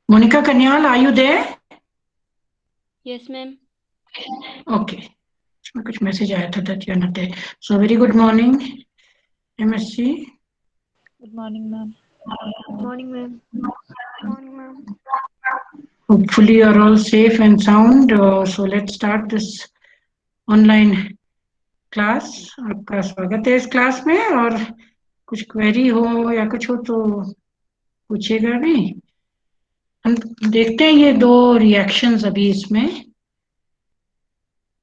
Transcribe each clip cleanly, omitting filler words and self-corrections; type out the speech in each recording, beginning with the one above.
Monica Kanyal, are you there? Yes, ma'am. Okay. कुछ message आया था that you are not there. So very good morning, MSC. Good morning, ma'am. Good morning, ma'am. Morning, ma'am. Hopefully you are all safe and sound. So let's start this online class. आपका स्वागत है इस class में, और कुछ query हो या कुछ हो तो पूछिएगा नहीं. हम देखते हैं ये दो रिएक्शंस अभी इसमें.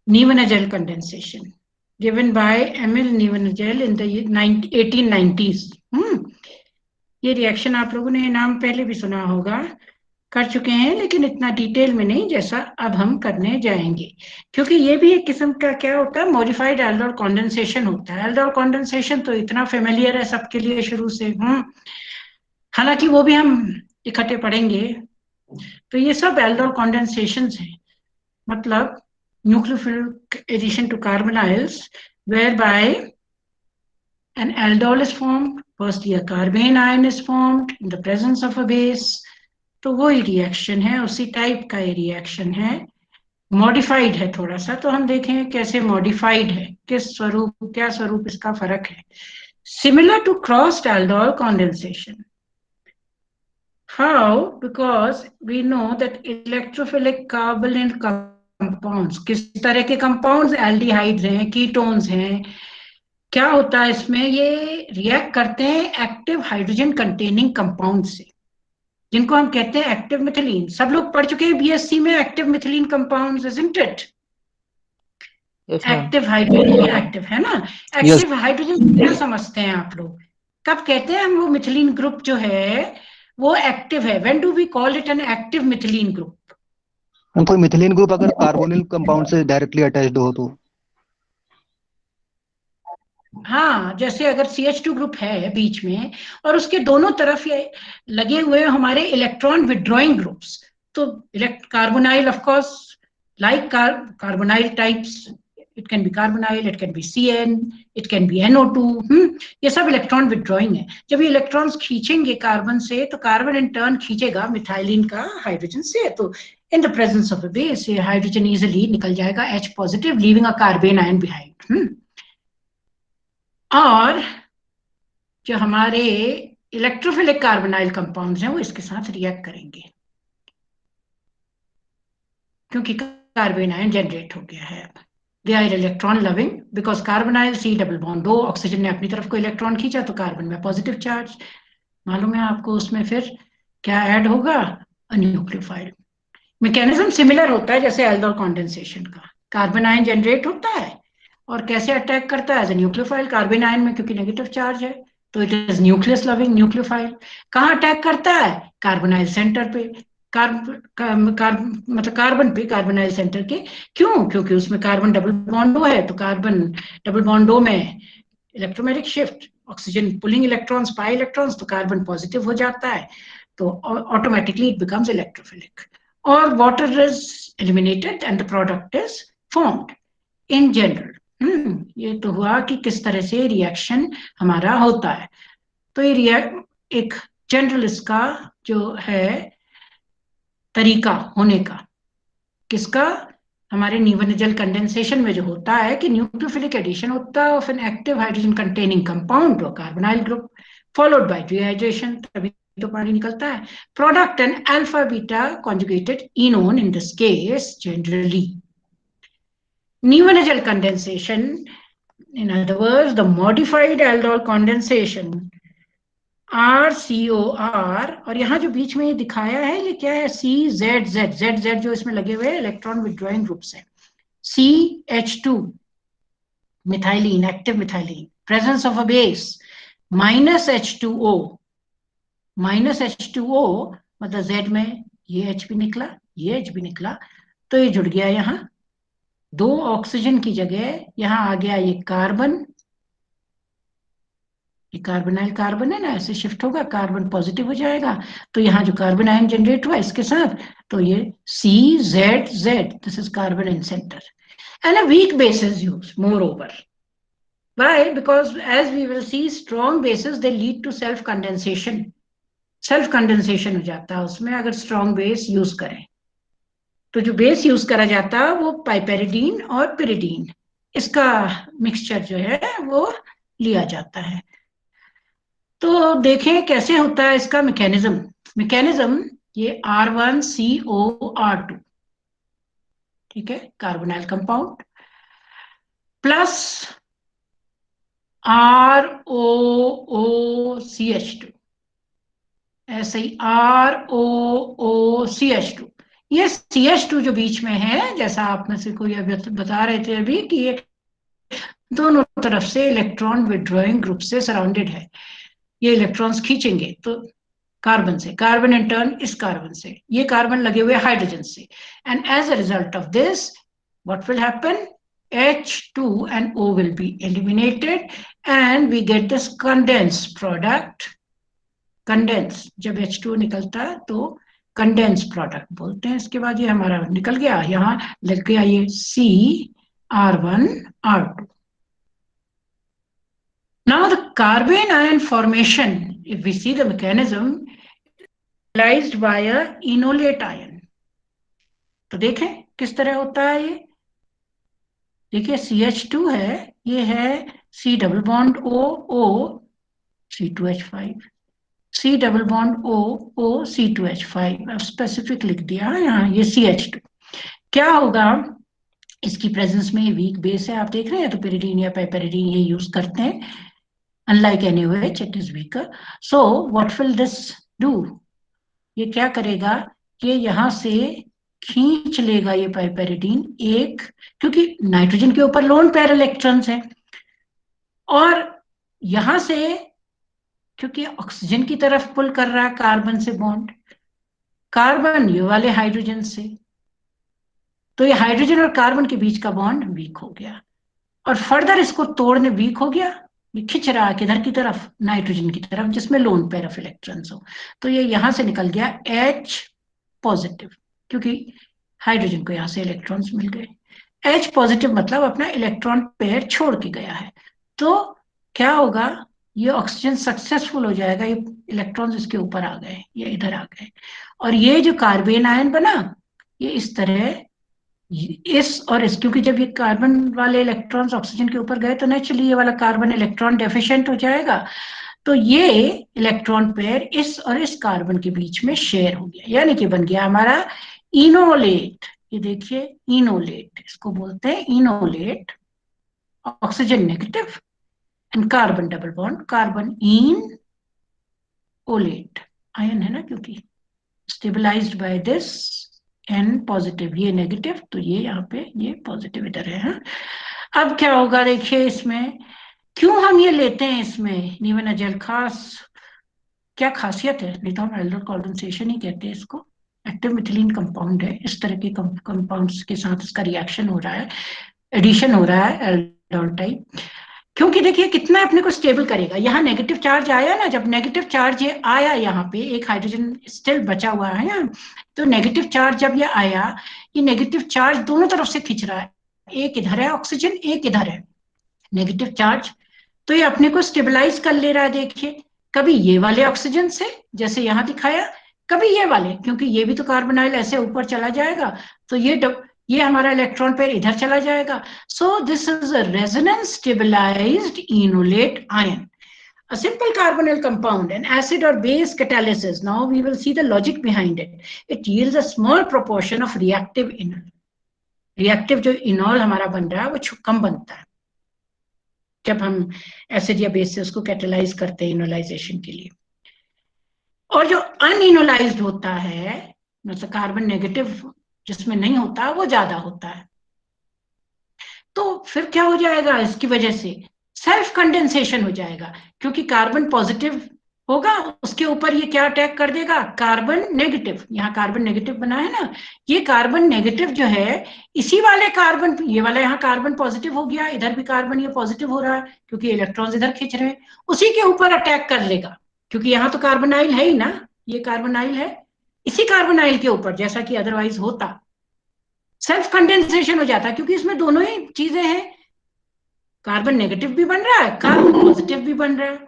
Nevinagel condensation given by Emil Nevinagel in the 1890s. ये रिएक्शन आप लोगों ने नाम पहले भी सुना होगा, कर चुके हैं, लेकिन इतना डिटेल में नहीं जैसा अब हम करने जाएंगे, क्योंकि ये भी एक किस्म का क्या होता है, मॉडिफाइड एल्डोल कंडेंसेशन होता है. एल्डोल कंडेंसेशन तो इतना फेमिलियर है सबके लिए शुरू से, हालांकि वो भी हम इकट्ठे पढ़ेंगे. तो ये सब एल्डोल कंडेंसेशंस हैं, मतलब nucleophilic addition to carbonyls whereby an aldol is formed, firstly a carbene ion is formed in the presence of a base. तो वही रिएक्शन है, उसी टाइप का ये रिएक्शन है. मॉडिफाइड है थोड़ा सा, तो हम देखें कैसे मॉडिफाइड है, किस स्वरूप, क्या स्वरूप इसका फर्क है. Similar to crossed aldol condensation. How? Because we know that electrophilic carbonyl compounds, किस तरह के कंपाउंड्स, एल्डिहाइड्स हैं, कीटोन्स हैं. क्या होता है इसमें, ये रिएक्ट करते हैं एक्टिव हाइड्रोजन कंटेनिंग कंपाउंड से, जिनको हम कहते हैं एक्टिव मिथिलीन. सब लोग पढ़ चुके हैं बीएससी में active methylene compounds, isn't it? Active hydrogen, active है ना. एक्टिव हाइड्रोजन क्या समझते हैं आप लोग, कब कहते हैं हम वो मिथिलीन ग्रुप जो है वो एक्टिव है? When do we call it an active methylene group? कोई मिथिलीन ग्रुप अगर कार्बोनिल कंपाउंड से डायरेक्टली अटैच्ड हो तो. हाँ, जैसे अगर CH2 ग्रुप है बीच में और उसके दोनों तरफ ये लगे हुए हमारे इलेक्ट्रॉन विड्रॉइंग ग्रुप्स, तो carbonyl of course, like carbonyl types, it can be carbonyl, it can be CN, it can be NO2. ये सब इलेक्ट्रॉन विड्रॉइंग है. जब ये इलेक्ट्रॉन्स खींचेंगे कार्बन से, तो कार्बन इन टर्न खींचेगा मिथाइलिन का हाइड्रोजन से, तो in the presence of a base ये हाइड्रोजन इजिली निकल जाएगा H positive, leaving a carbene ion behind. और जो हमारे इलेक्ट्रोफिलिक कार्बोनाइल कंपाउंड्स हैं वो इसके साथ रिएक्ट करेंगे, क्योंकि कार्बेन आयन जनरेट हो गया है. They are electron loving because carbonyl C double bond 2, oxygen ने अपनी तरफ को इलेक्ट्रॉन खींचा तो कार्बन में पॉजिटिव चार्ज. मालूम है आपको उसमें फिर क्या ऐड होगा, न्यूक्लियोफाइल. मैकेनिज्म सिमिलर होता है जैसे एल्डोल कंडेंसेशन का. कार्बन आयन जनरेट होता है और कैसे अटैक करता है, as a nucleophile. Carbanion में क्योंकि नेगेटिव चार्ज है तो it is nucleus loving nucleophile. कहाँ अटैक करता है, कार्बोनाइल सेंटर पे, मतलब कार्बन पे, कार्बोनाइल सेंटर के. क्यों? क्योंकि उसमें कार्बन डबल बॉन्ड है, तो कार्बन डबल बॉन्ड में electromagnetic shift, oxygen pulling electrons, पाई इलेक्ट्रॉन्स, तो कार्बन पॉजिटिव हो जाता है, तो automatically it becomes electrophilic. or water is eliminated and the product is formed in general. ये तो हुआ कि किस तरह से रिएक्शन हमारा होता है. तो ये एक जनरल इसका जो है तरीका होने का, किसका, हमारे नीवेनजल कंडेंसेशन में जो होता है कि न्यूक्लियोफिलिक एडिशन होता है of an active hydrogen containing compound और carbonyl group, followed by dehydration, तभी तो पानी निकलता है. Product an alpha beta conjugated enone in this case generally. Nevinagel condensation, in other words the modified aldol condensation, RCOR, और यहाँ जो बीच में दिखाया है ये क्या है, CZZ जो इसमें लगे हुए इलेक्ट्रॉन विड्रॉइंग ग्रुप्स है. CH2 methylene, active methylene, presence of a base, -H2O, मतलब Z में ये H भी निकला, ये H भी निकला, तो ये जुड़ गया यहाँ. 2 ऑक्सीजन की जगह यहाँ आ गया ये कार्बन, ये कार्बोनाइल कार्बन है ना, ऐसे शिफ्ट होगा, कार्बन पॉजिटिव हो जाएगा, तो यहाँ जो कार्बन आयन जनरेट हुआ इसके साथ, तो ये CZZ, this is carbon in centre, and a weak base is used more over. Why? Because as we will see, strong bases they lead to self condensation. Self condensation हो जाता है उसमें अगर स्ट्रॉन्ग बेस यूज करें। तो जो base use करा जाता है वो पाइपेरिडीन और पिरिडीन, इसका मिक्सचर जो है वो लिया जाता है। तो देखें कैसे होता है इसका मैकेनिज्म ये R1COR2, ठीक है, कार्बोनाइल कंपाउंड प्लस ROOCH2, ऐसे ही ROOCH2। ये CH2 जो बीच में है, जैसा आप में से कोई अभी बता रहे थे अभी कि ये दोनों तरफ से इलेक्ट्रॉन विड्रॉइंग ग्रुप से सराउंडेड है, ये इलेक्ट्रॉन्स खींचेंगे तो कार्बन से, कार्बन इन टर्न इस कार्बन से, ये कार्बन लगे हुए हाइड्रोजन से, and as a result of this what will happen, H2 and O will be eliminated and we get this condensed product। Condense, जब H2 निकलता है तो कंडेंस प्रोडक्ट बोलते हैं। इसके बाद ये हमारा निकल गया, यहाँ लग गया ये CR1R2। Now the carbene ion formation, if we see the mechanism, realized by a enolate ion। तो देखें किस तरह होता है ये, देखिए CH2 है, ये है C double bond O C2H5, C double bond O C2H5, अब स्पेसिफिक लिख दिया यहाँ, ये CH2। क्या होगा इसकी प्रेजेंस में, वीक बेस है आप देख रहे हैं, तो पिरिडीन या पाइपेरिडीन ये यूज करते हैं, unlike NaOH it is weaker. So what will this do, ये क्या करेगा कि यहाँ से खींच लेगा ये पाइपेरिडीन एक, क्योंकि नाइट्रोजन के ऊपर लोन पेयर इलेक्ट्रॉन्स है, और यहां से क्योंकि ऑक्सीजन की तरफ पुल कर रहा है कार्बन से बॉन्ड, कार्बन ये वाले हाइड्रोजन से, तो ये हाइड्रोजन और कार्बन के बीच का बॉन्ड वीक हो गया, और फर्दर इसको तोड़ने वीक हो गया, ये खिंच रहा है किधर की तरफ, नाइट्रोजन की तरफ जिसमें लोन पेयर ऑफ इलेक्ट्रॉन्स हो, तो ये यहां से निकल गया H पॉजिटिव, क्योंकि हाइड्रोजन को यहां से इलेक्ट्रॉन्स मिल गए। H पॉजिटिव मतलब अपना इलेक्ट्रॉन पेयर छोड़ के गया है, तो क्या होगा, ये ऑक्सीजन सक्सेसफुल हो जाएगा, ये इलेक्ट्रॉन्स इसके ऊपर आ गए, ये इधर आ गए, और ये जो कार्बेन आयन बना ये इस तरह इस और इस, क्योंकि जब ये कार्बन वाले इलेक्ट्रॉन्स ऑक्सीजन के ऊपर गए तो नेचुरली ये वाला कार्बन इलेक्ट्रॉन डेफिशिएंट हो जाएगा, तो ये इलेक्ट्रॉन पेयर इस और इस कार्बन के बीच में शेयर हो गया, यानी कि बन गया हमारा इनोलेट। ये देखिए इनोलेट, इसको बोलते हैं enolate, oxygen negative and carbon double bond, carbon enolate, ion है ना, क्योंकि stabilised by this N positive, ये नेगेटिव, तो ये यहाँ पे ये पॉजिटिव इधर है। अब क्या होगा देखिए इसमें, क्यों हम ये लेते हैं इसमें निवेनजेल, खास क्या खासियत है, नहीं तो हम एल्डर कंडेंसेशन ही कहते हैं इसको, एक्टिव मिथिलीन कंपाउंड है, इस तरह के कंपाउंड्स के साथ इसका रिएक्शन हो रहा है, एडिशन हो रहा है एल्डोल टाइप, क्योंकि देखिए कितना अपने को स्टेबल करेगा, यहाँ नेगेटिव चार्ज आया ना, जब नेगेटिव चार्ज ये आया यहाँ पे, एक हाइड्रोजन स्टिल बचा हुआ है यहाँ, तो नेगेटिव चार्ज जब ये आया, ये नेगेटिव चार्ज दोनों तरफ से खींच रहा है, एक इधर है ऑक्सीजन, एक इधर है नेगेटिव चार्ज, तो ये अपने को स्टेबलाइज कर ले रहा है। देखिए कभी ये वाले ऑक्सीजन से जैसे यहाँ दिखाया, कभी ये वाले, क्योंकि ये भी तो कार्बोनाइल ऐसे ऊपर चला जाएगा, तो ये हमारा इलेक्ट्रॉन पेयर इधर चला जाएगा, so this is a resonance stabilised enolate ion, a simple carbonyl compound, an acid or base catalysis. Now we will see the logic behind it. It yields a small proportion of reactive enol. Reactive जो enol हमारा बन रहा है वो कम बनता है जब हम एसिड या बेस से उसको कैटेलाइज करते हैं इनोलाइजेशन के लिए, और जो अनइनोलाइज्ड होता है मतलब कार्बन नेगेटिव जिसमें नहीं होता वो ज्यादा होता है, तो फिर क्या हो जाएगा, इसकी वजह से सेल्फ कंडेंसेशन हो जाएगा, क्योंकि कार्बन पॉजिटिव होगा उसके ऊपर ये क्या अटैक कर देगा, कार्बन नेगेटिव, यहाँ कार्बन नेगेटिव बना है ना, ये कार्बन नेगेटिव जो है इसी वाले कार्बन, ये वाला यहाँ कार्बन पॉजिटिव हो गया, इधर भी कार्बन ये पॉजिटिव हो रहा है क्योंकि इलेक्ट्रॉन्स इधर खींच रहे हैं, उसी के ऊपर अटैक कर लेगा, क्योंकि यहाँ तो कार्बोनाइल है ही ना, ये कार्बोनाइल है, इसी कार्बोनाइल के ऊपर जैसा कि अदरवाइज होता, सेल्फ कंडेंसेशन हो जाता है, क्योंकि इसमें दोनों ही चीजें हैं, कार्बन नेगेटिव भी बन रहा है, कार्बन पॉजिटिव भी बन रहा है।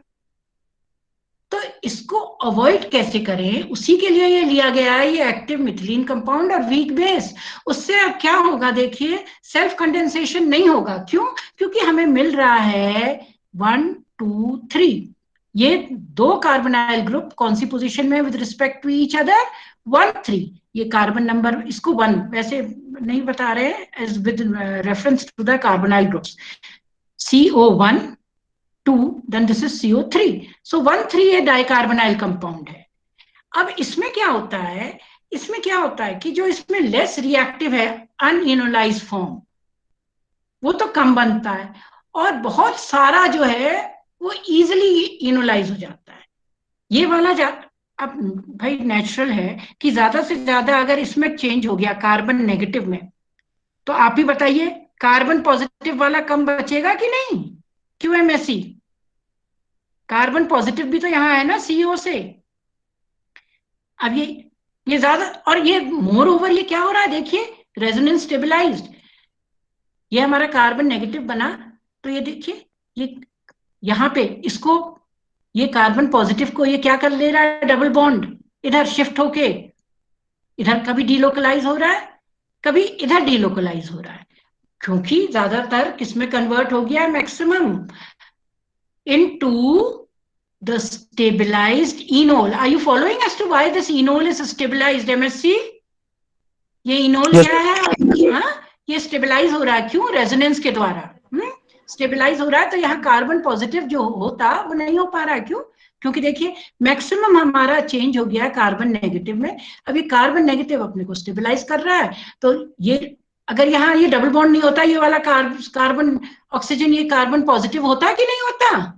तो इसको अवॉइड कैसे करें, उसी के लिए ये लिया गया है ये एक्टिव मिथिलीन कंपाउंड और वीक बेस। उससे अब क्या होगा, देखिए सेल्फ कंडेंसेशन नहीं होगा। क्यों? क्योंकि हमें मिल रहा है 1 2 3, ये दो कार्बोनाइल ग्रुप कौन सी पोजीशन में with respect to each other, 1 3। ये कार्बन नंबर, इसको 1 वैसे नहीं बता रहे as with reference to the carbonyl groups, CO1 2, then this is CO3. So 1 3 ये डाइकार्बोनाइल कंपाउंड है। अब इसमें क्या होता है, इसमें क्या होता है कि जो इसमें लेस रिएक्टिव है, अनइनोलाइज फॉर्म, वो तो कम बनता है, और बहुत सारा जो है वो इजिली इनोलाइज हो जाता है। ये वाला अब भाई नेचुरल है कि ज्यादा से ज्यादा अगर इसमें चेंज हो गया कार्बन नेगेटिव में, तो आप ही बताइए कार्बन पॉजिटिव वाला कम बचेगा कि नहीं? QMSE, कार्बन पॉजिटिव भी तो यहां है ना CO से। अब ये ज्यादा, और ये मोर ओवर ये क्या हो रहा है, देखिए रेजोनेंस स्टेबलाइज्ड, ये हमारा कार्बन नेगेटिव बना, तो ये देखिए ये यहां पे इसको, ये कार्बन पॉजिटिव को ये क्या कर ले रहा है, डबल बॉन्ड इधर शिफ्ट होके इधर कभी डीलोकलाइज हो रहा है, कभी इधर डीलोकलाइज हो रहा है, क्योंकि ज्यादातर किसमें कन्वर्ट हो गया है, maximum into the stabilized enol. Are you following as to why this enol is stabilized, MSC? ये enol Yes. क्या है? हाँ, ये स्टेबलाइज हो रहा है, क्यों? रेजोनेंस के द्वारा स्टेबलाइज हो रहा है। तो यहाँ कार्बन पॉजिटिव जो होता वो नहीं हो पा रहा है, क्यों? क्योंकि देखिए मैक्सिमम हमारा चेंज हो गया है कार्बन नेगेटिव में। अभी कार्बन नेगेटिव अपने को स्टेबलाइज कर रहा है, तो ये अगर यहाँ ये डबल बॉन्ड नहीं होता, ये वाला कार्बन ऑक्सीजन, ये कार्बन पॉजिटिव होता कि नहीं होता?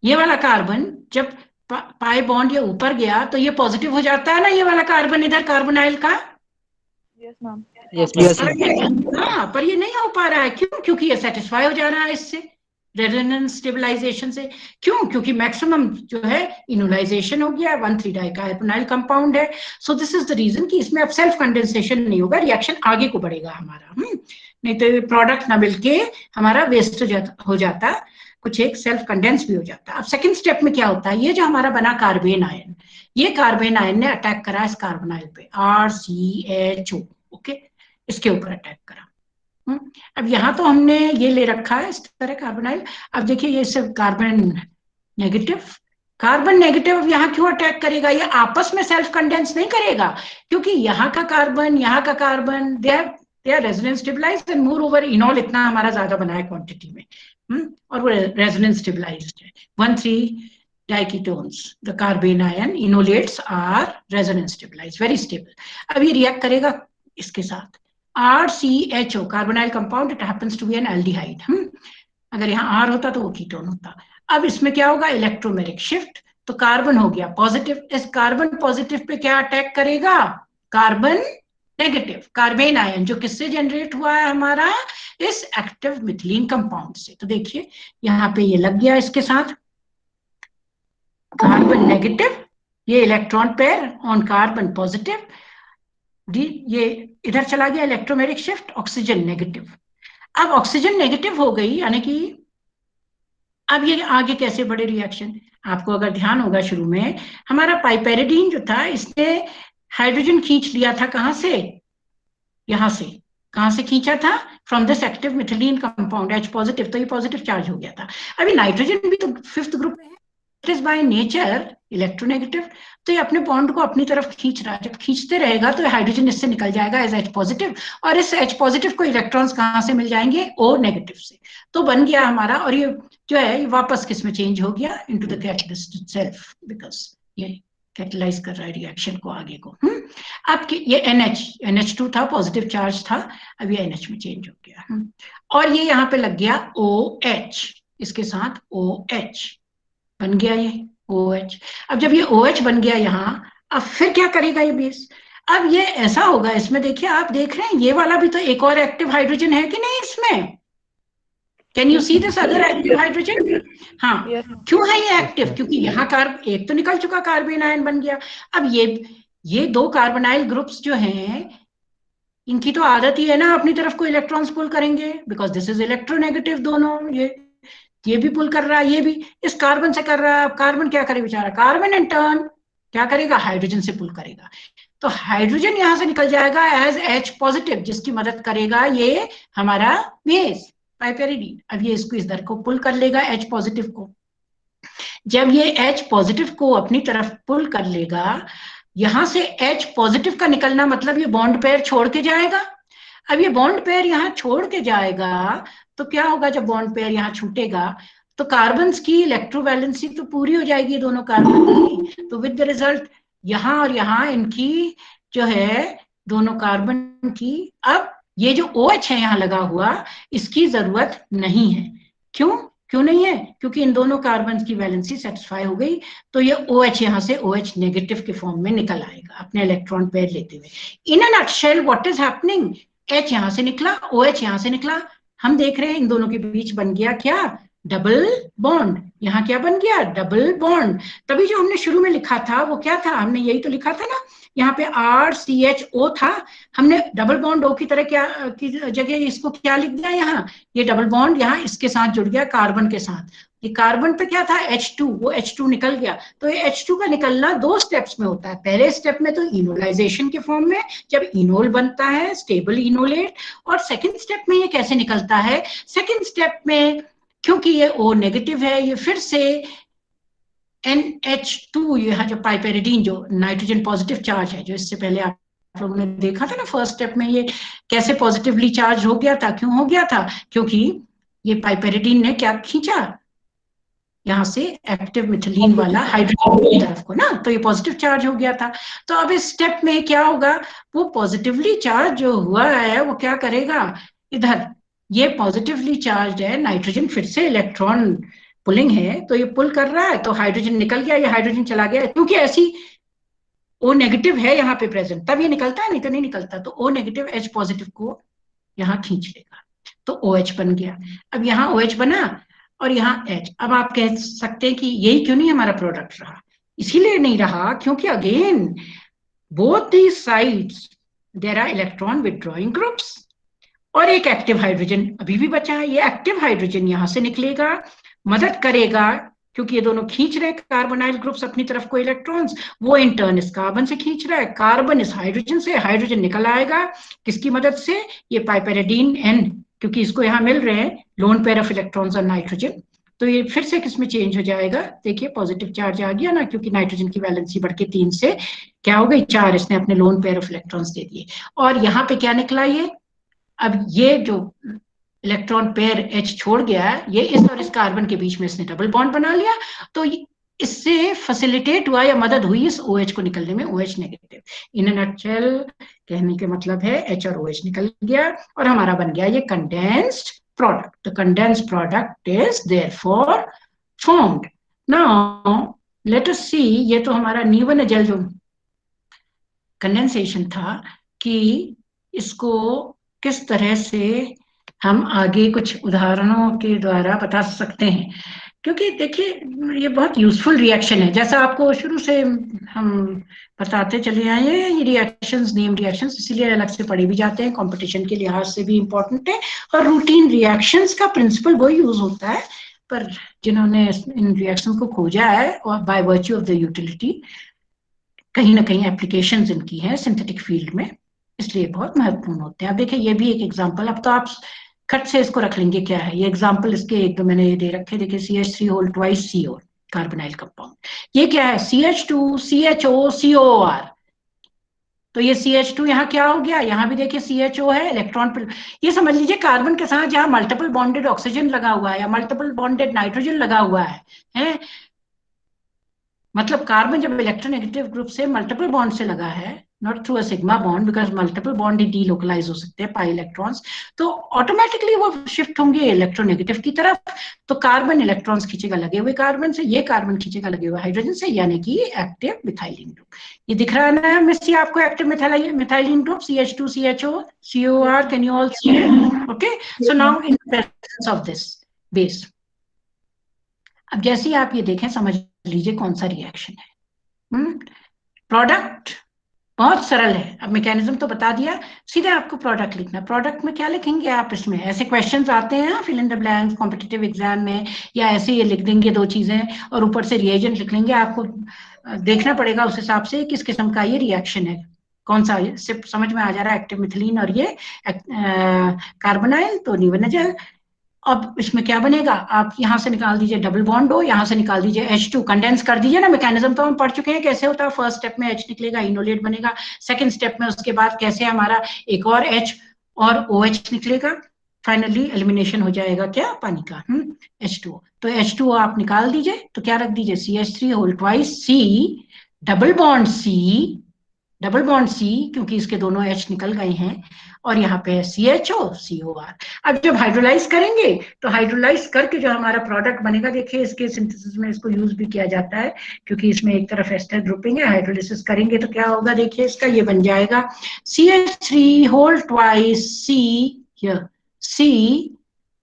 ये वाला कार्बन जब पाई बॉन्ड ये ऊपर गया तो ये पॉजिटिव हो जाता है ना, ये वाला कार्बन इधर कार्बोनाइल का। Yes, ma'am. Yes, हाँ, पर ये नहीं हो पा रहा है, क्यों? क्योंकि ये सेटिस्फाई हो जा रहा है इससे, रेजोनेंस स्टेबलाइजेशन से। क्यों? क्योंकि मैक्सिमम जो है इनोलाइजेशन हो गया है, 1 3 डाइकार्बोनाइल कंपाउंड है। So this is the reason कि इसमें अब सेल्फ कंडेंसेशन नहीं होगा, रिएक्शन आगे को बढ़ेगा हमारा। नहीं तो प्रोडक्ट ना मिलके हमारा वेस्ट हो जाता, कुछ एक सेल्फ कंडेंस भी हो जाता है। अब सेकंड स्टेप में क्या होता है, ये जो हमारा बना कार्बेन आयन, ये कार्बेन आयन ने अटैक करा इस कार्बोनाइल पे, RCHO, ओके, इसके ऊपर अटैक करा। अब यहाँ तो हमने ये ले रखा है इस तरह कार्बोनाइल। अब देखिए ये सब कार्बन नेगेटिव, कार्बन नेगेटिव अब यहाँ क्यों अटैक करेगा, ये आपस में सेल्फ कंडेंस नहीं करेगा, क्योंकि यहाँ का carbon they are resonance stabilised and moreover enol इतना हमारा ज्यादा बना है क्वांटिटी में, और वो रेजोनेंस स्टेबलाइज्ड है। 1 3 diketones, the carbanion enolates are resonance stabilised, very stable. अब ये रिएक्ट करेगा इसके साथ RCHO, carbonyl compound, it happens to be an aldehyde. अगर यहाँ R होता तो वो कीटोन होता। अब इसमें क्या होगा, इलेक्ट्रोमेरिक शिफ्ट, तो कार्बन हो गया पॉजिटिव, इस कार्बन पॉजिटिव पे क्या अटैक करेगा, कार्बन नेगेटिव, कार्बेन आयन, जो किससे जनरेट हुआ है हमारा, इस एक्टिव मिथिलीन कंपाउंड से। तो देखिए यहाँ पे ये लग गया इसके साथ कार्बन नेगेटिव, ये electron pair on carbon positive, ये इधर चला गया इलेक्ट्रोमेरिक शिफ्ट, ऑक्सीजन नेगेटिव। अब ऑक्सीजन नेगेटिव हो गई, यानी कि अब ये आगे कैसे बढ़े रिएक्शन, आपको अगर ध्यान होगा शुरू में हमारा पाइपेरिडीन जो था, इसने हाइड्रोजन खींच लिया था कहां से, यहां से, कहां से खींचा था, from this active methylene compound H positive, तो ये पॉजिटिव चार्ज हो गया था। अभी नाइट्रोजन भी तो 5th ग्रुप में है, it is by nature electronegative, तो ये अपने बॉन्ड को अपनी तरफ खींच रहा है, जब खींचते रहेगा तो हाइड्रोजन इससे निकल जाएगा एज H पॉजिटिव, और इस H पॉजिटिव को इलेक्ट्रॉन्स कहां से मिल जाएंगे, O नेगेटिव से, तो बन गया हमारा, और ये जो है ये वापस किस में चेंज हो गया, into the catalyst itself, because ये कैटलाइज कर रहा है रिएक्शन को आगे को। अब ये NH2 था, पॉजिटिव चार्ज था, अब ये NH में चेंज हो गया, और ये यहाँ पे लग गया OH, इसके साथ OH बन गया ये OH। अब जब ये OH बन गया यहाँ, अब फिर क्या करेगा ये बेस, अब ये ऐसा होगा, इसमें देखिए आप देख रहे हैं ये वाला भी तो एक और एक्टिव हाइड्रोजन है कि नहीं इसमें, can you see this other active hydrogen? हाँ, क्यों है ये एक्टिव, क्योंकि यहाँ एक तो निकल चुका, कार्बेन आयन बन गया। अब ये 2 कार्बोनाइल ग्रुप्स जो हैं, इनकी तो आदत ही है ना अपनी तरफ को इलेक्ट्रॉन्स पुल करेंगे, बिकॉज दिस इज इलेक्ट्रोनेगेटिव दोनों, ये भी पुल कर रहा है, ये भी इस कार्बन से कर रहा है। अब कार्बन क्या करे बेचारा, कार्बन इन टर्न क्या करेगा, हाइड्रोजन से पुल करेगा। तो हाइड्रोजन यहां से निकल जाएगा एज H पॉजिटिव, जिसकी मदद करेगा ये हमारा बेस पाइपेरिडीन। अब ये इसको इस दर को पुल कर लेगा H पॉजिटिव को। जब ये H पॉजिटिव को अपनी तरफ पुल कर लेगा, यहां से H पॉजिटिव का निकलना मतलब ये बॉन्ड पेयर छोड़ के जाएगा। अब ये बॉन्ड पेयर यहां छोड़ के जाएगा तो क्या होगा, जब बॉन्ड पेयर यहां छूटेगा तो कार्बन की इलेक्ट्रोवैलेंसी तो पूरी हो जाएगी दोनों कार्बन की। तो विद द रिजल्ट यहां और यहां इनकी जो है दोनों कार्बन की, अब ये जो OH है यहां लगा हुआ, इसकी जरूरत नहीं है। क्यों नहीं है, क्योंकि इन दोनों कार्बन की वैलेंसी सेटिस्फाई हो गई। तो ये OH यहां से OH नेगेटिव के फॉर्म में निकल आएगा अपने इलेक्ट्रॉन पेयर लेते हुए। In a nutshell what is happening, H यहां से निकला, OH यहां से निकला, हम देख रहे हैं इन दोनों के बीच बन गया क्या, डबल बॉन्ड। यहां क्या बन गया, डबल बॉन्ड। तभी जो हमने शुरू में लिखा था वो क्या था, हमने यही तो लिखा था ना, यहाँ पे RCHO था, हमने डबल बॉन्ड O की तरह क्या की जगह इसको क्या लिख दिया, यहाँ ये डबल बॉन्ड यहाँ इसके साथ जुड़ गया कार्बन के साथ। ये कार्बन पे क्या था H2, वो H2 निकल गया। तो ये H2 का निकलना 2 स्टेप्स में होता है। पहले स्टेप में तो इनोलाइजेशन के फॉर्म में, जब इनोल बनता है स्टेबल इनोलेट। और सेकंड स्टेप में ये कैसे निकलता है, सेकंड स्टेप में क्योंकि ये O नेगेटिव है, ये फिर से NH2, यहाँ जो पाइपेरिडीन जो नाइट्रोजन पॉजिटिव चार्ज है, जो इससे पहले आप लोगों ने देखा था ना फर्स्ट स्टेप में, ये कैसे पॉजिटिवली चार्ज हो गया था, क्यों हो गया था, क्योंकि ये पाइपेरिडीन ने क्या खींचा, यहाँ से एक्टिव मिथिलीन वाला हाइड्रोजन की तरफ को ना, तो ये पॉजिटिव चार्ज हो गया था। तो अब इस स्टेप में क्या होगा, वो पॉजिटिवली चार्ज जो हुआ है वो क्या करेगा, इधर ये पॉजिटिवली चार्ज है नाइट्रोजन, फिर से इलेक्ट्रॉन पुलिंग है तो ये पुल कर रहा है, तो हाइड्रोजन निकल गया, ये हाइड्रोजन चला गया, क्योंकि ऐसी O नेगेटिव है यहाँ पे प्रेजेंट, तब ये निकलता है, नहीं तो नहीं निकलता। तो O नेगेटिव H पॉजिटिव को यहाँ खींच लेगा, तो OH बन गया। अब यहाँ OH बना और यहाँ H। अब आप कह सकते हैं कि यही क्यों नहीं हमारा प्रोडक्ट रहा, इसीलिए नहीं रहा क्योंकि again both the sides there are electron withdrawing groups, और एक एक्टिव हाइड्रोजन अभी भी बचा है। ये एक्टिव हाइड्रोजन यहां से निकलेगा, मदद करेगा, क्योंकि ये दोनों खींच रहे हैं कार्बोनाइल ग्रुप्स अपनी तरफ को इलेक्ट्रॉन्स, वो इन टर्न इस कार्बन से खींच रहा है, कार्बन इस हाइड्रोजन से, हाइड्रोजन निकल आएगा किसकी मदद से, ये पाइपेरिडीन N, क्योंकि इसको यहाँ मिल रहे हैं लोन पेयर ऑफ इलेक्ट्रॉन्स और नाइट्रोजन, तो ये फिर से किसमें चेंज हो जाएगा, देखिए पॉजिटिव चार्ज आ गया ना, क्योंकि नाइट्रोजन की वैलेंसी बढ़ के 3 से क्या हो गई 4, इसने अपने lone pair of electrons they दिए। और यहाँ पे क्या निकला ये, अब ये जो इलेक्ट्रॉन पेयर H छोड़ गया है, ये इस और इस कार्बन के बीच में इसने डबल बॉन्ड बना लिया, तो इससे फैसिलिटेट हुआ या मदद हुई इस OH को निकलने में, OH नेगेटिव। इन नटशेल कहने के मतलब है H और OH निकल गया और हमारा बन गया ये condensed product. The condensed product is therefore formed. Now let us see, ये तो हमारा न्यूबन-अज़ेल जो कंडेंसेशन था कि इसको किस तरह से हम आगे कुछ उदाहरणों के द्वारा बता सकते हैं, क्योंकि देखिए ये बहुत यूजफुल रिएक्शन है, जैसा आपको शुरू से हम बताते चले आए हैं। ये रिएक्शंस नेम रिएक्शंस इसीलिए अलग से पढ़े भी जाते हैं, कंपटीशन के लिहाज से भी इंपॉर्टेंट है, और रूटीन रिएक्शंस का प्रिंसिपल वही यूज होता है, पर जिन्होंने इन रिएक्शन को खोजा है और by virtue of the utility कहीं ना कहीं एप्लीकेशंस इनकी हैं सिंथेटिक फील्ड में, इसलिए बहुत महत्वपूर्ण होते हैं। अब देखिए ये भी एक एग्जांपल, अब तो आप खट से इसको रख लेंगे क्या है ये एग्जांपल, इसके एक दो मैंने ये दे रखे, देखिए CH3 whole twice CO carbonyl compound, ये क्या है CH2 CHO COR, तो ये CH2 यहाँ क्या हो गया, यहाँ भी देखिए CHO है, इलेक्ट्रॉन पर, ये समझ लीजिए कार्बन के साथ जहाँ मल्टीपल बॉन्डेड ऑक्सीजन लगा हुआ है या मल्टीपल बॉन्डेड नाइट्रोजन लगा हुआ है? मतलब कार्बन जब इलेक्ट्रोनेगेटिव ग्रुप से मल्टीपल बॉन्ड से लगा है, not through a sigma bond, because multiple bond ही डीलोकलाइज हो सकते हैं पाई इलेक्ट्रॉन्स, तो ऑटोमेटिकली वो शिफ्ट होंगे इलेक्ट्रोनेगेटिव की तरफ। तो कार्बन इलेक्ट्रॉन्स खींचेगा लगे हुए कार्बन से, ये कार्बन खींचेगा लगे हुए हाइड्रोजन से, यानी कि एक्टिव मिथाइलिन ग्रुप। ये दिख रहा है ना मिस्सी आपको, active methylene group CH2 CHO COR, can you all see it? Okay, so now in presence of this base, अब जैसे ही आप ये देखें समझ लीजिए कौन सा रिएक्शन है। प्रोडक्ट बहुत सरल है। अब मैकेनिज्म तो बता दिया, सीधे आपको प्रोडक्ट लिखना। प्रोडक्ट में क्या लिखेंगे आप? इसमें ऐसे क्वेश्चंस आते हैं fill in the blanks competitive exam में, या ऐसे ये लिख देंगे दो चीजें और ऊपर से रिएजेंट लिख लेंगे। आपको देखना पड़ेगा उस हिसाब से किस किस्म का ये रिएक्शन है, कौन सा। सिर्फ समझ में आ जा रहा है एक्टिव मिथिलीन और ये कार्बोनाइल, तो निवेनजल। अब इसमें क्या बनेगा, आप यहां से निकाल दीजिए डबल बॉन्ड हो, यहां से निकाल दीजिए H2, कंडेंस कर दीजिए ना। मैकेनिज्म तो हम पढ़ चुके हैं कैसे होता है। फर्स्ट स्टेप में H निकलेगा, इनोलेट बनेगा। सेकंड स्टेप में उसके बाद कैसे हमारा एक और H और OH निकलेगा। फाइनली एलिमिनेशन हो जाएगा क्या, पानी का, H2O। तो H2O आप निकाल दीजिए, तो क्या रख दीजिए, CH3 whole twice C double bond C, क्योंकि इसके दोनों H निकल गए हैं, और यहाँ पे है CHO COR। अब जब हाइड्रोलाइज करेंगे तो हाइड्रोलाइज करके जो हमारा प्रोडक्ट बनेगा, देखिए इसके सिंथेसिस में इसको यूज भी किया जाता है, क्योंकि इसमें एक तरफ एस्टर ग्रुपिंग है। हाइड्रोलिसिस करेंगे तो क्या होगा, देखिए इसका ये बन जाएगा CH3 whole twice C, here C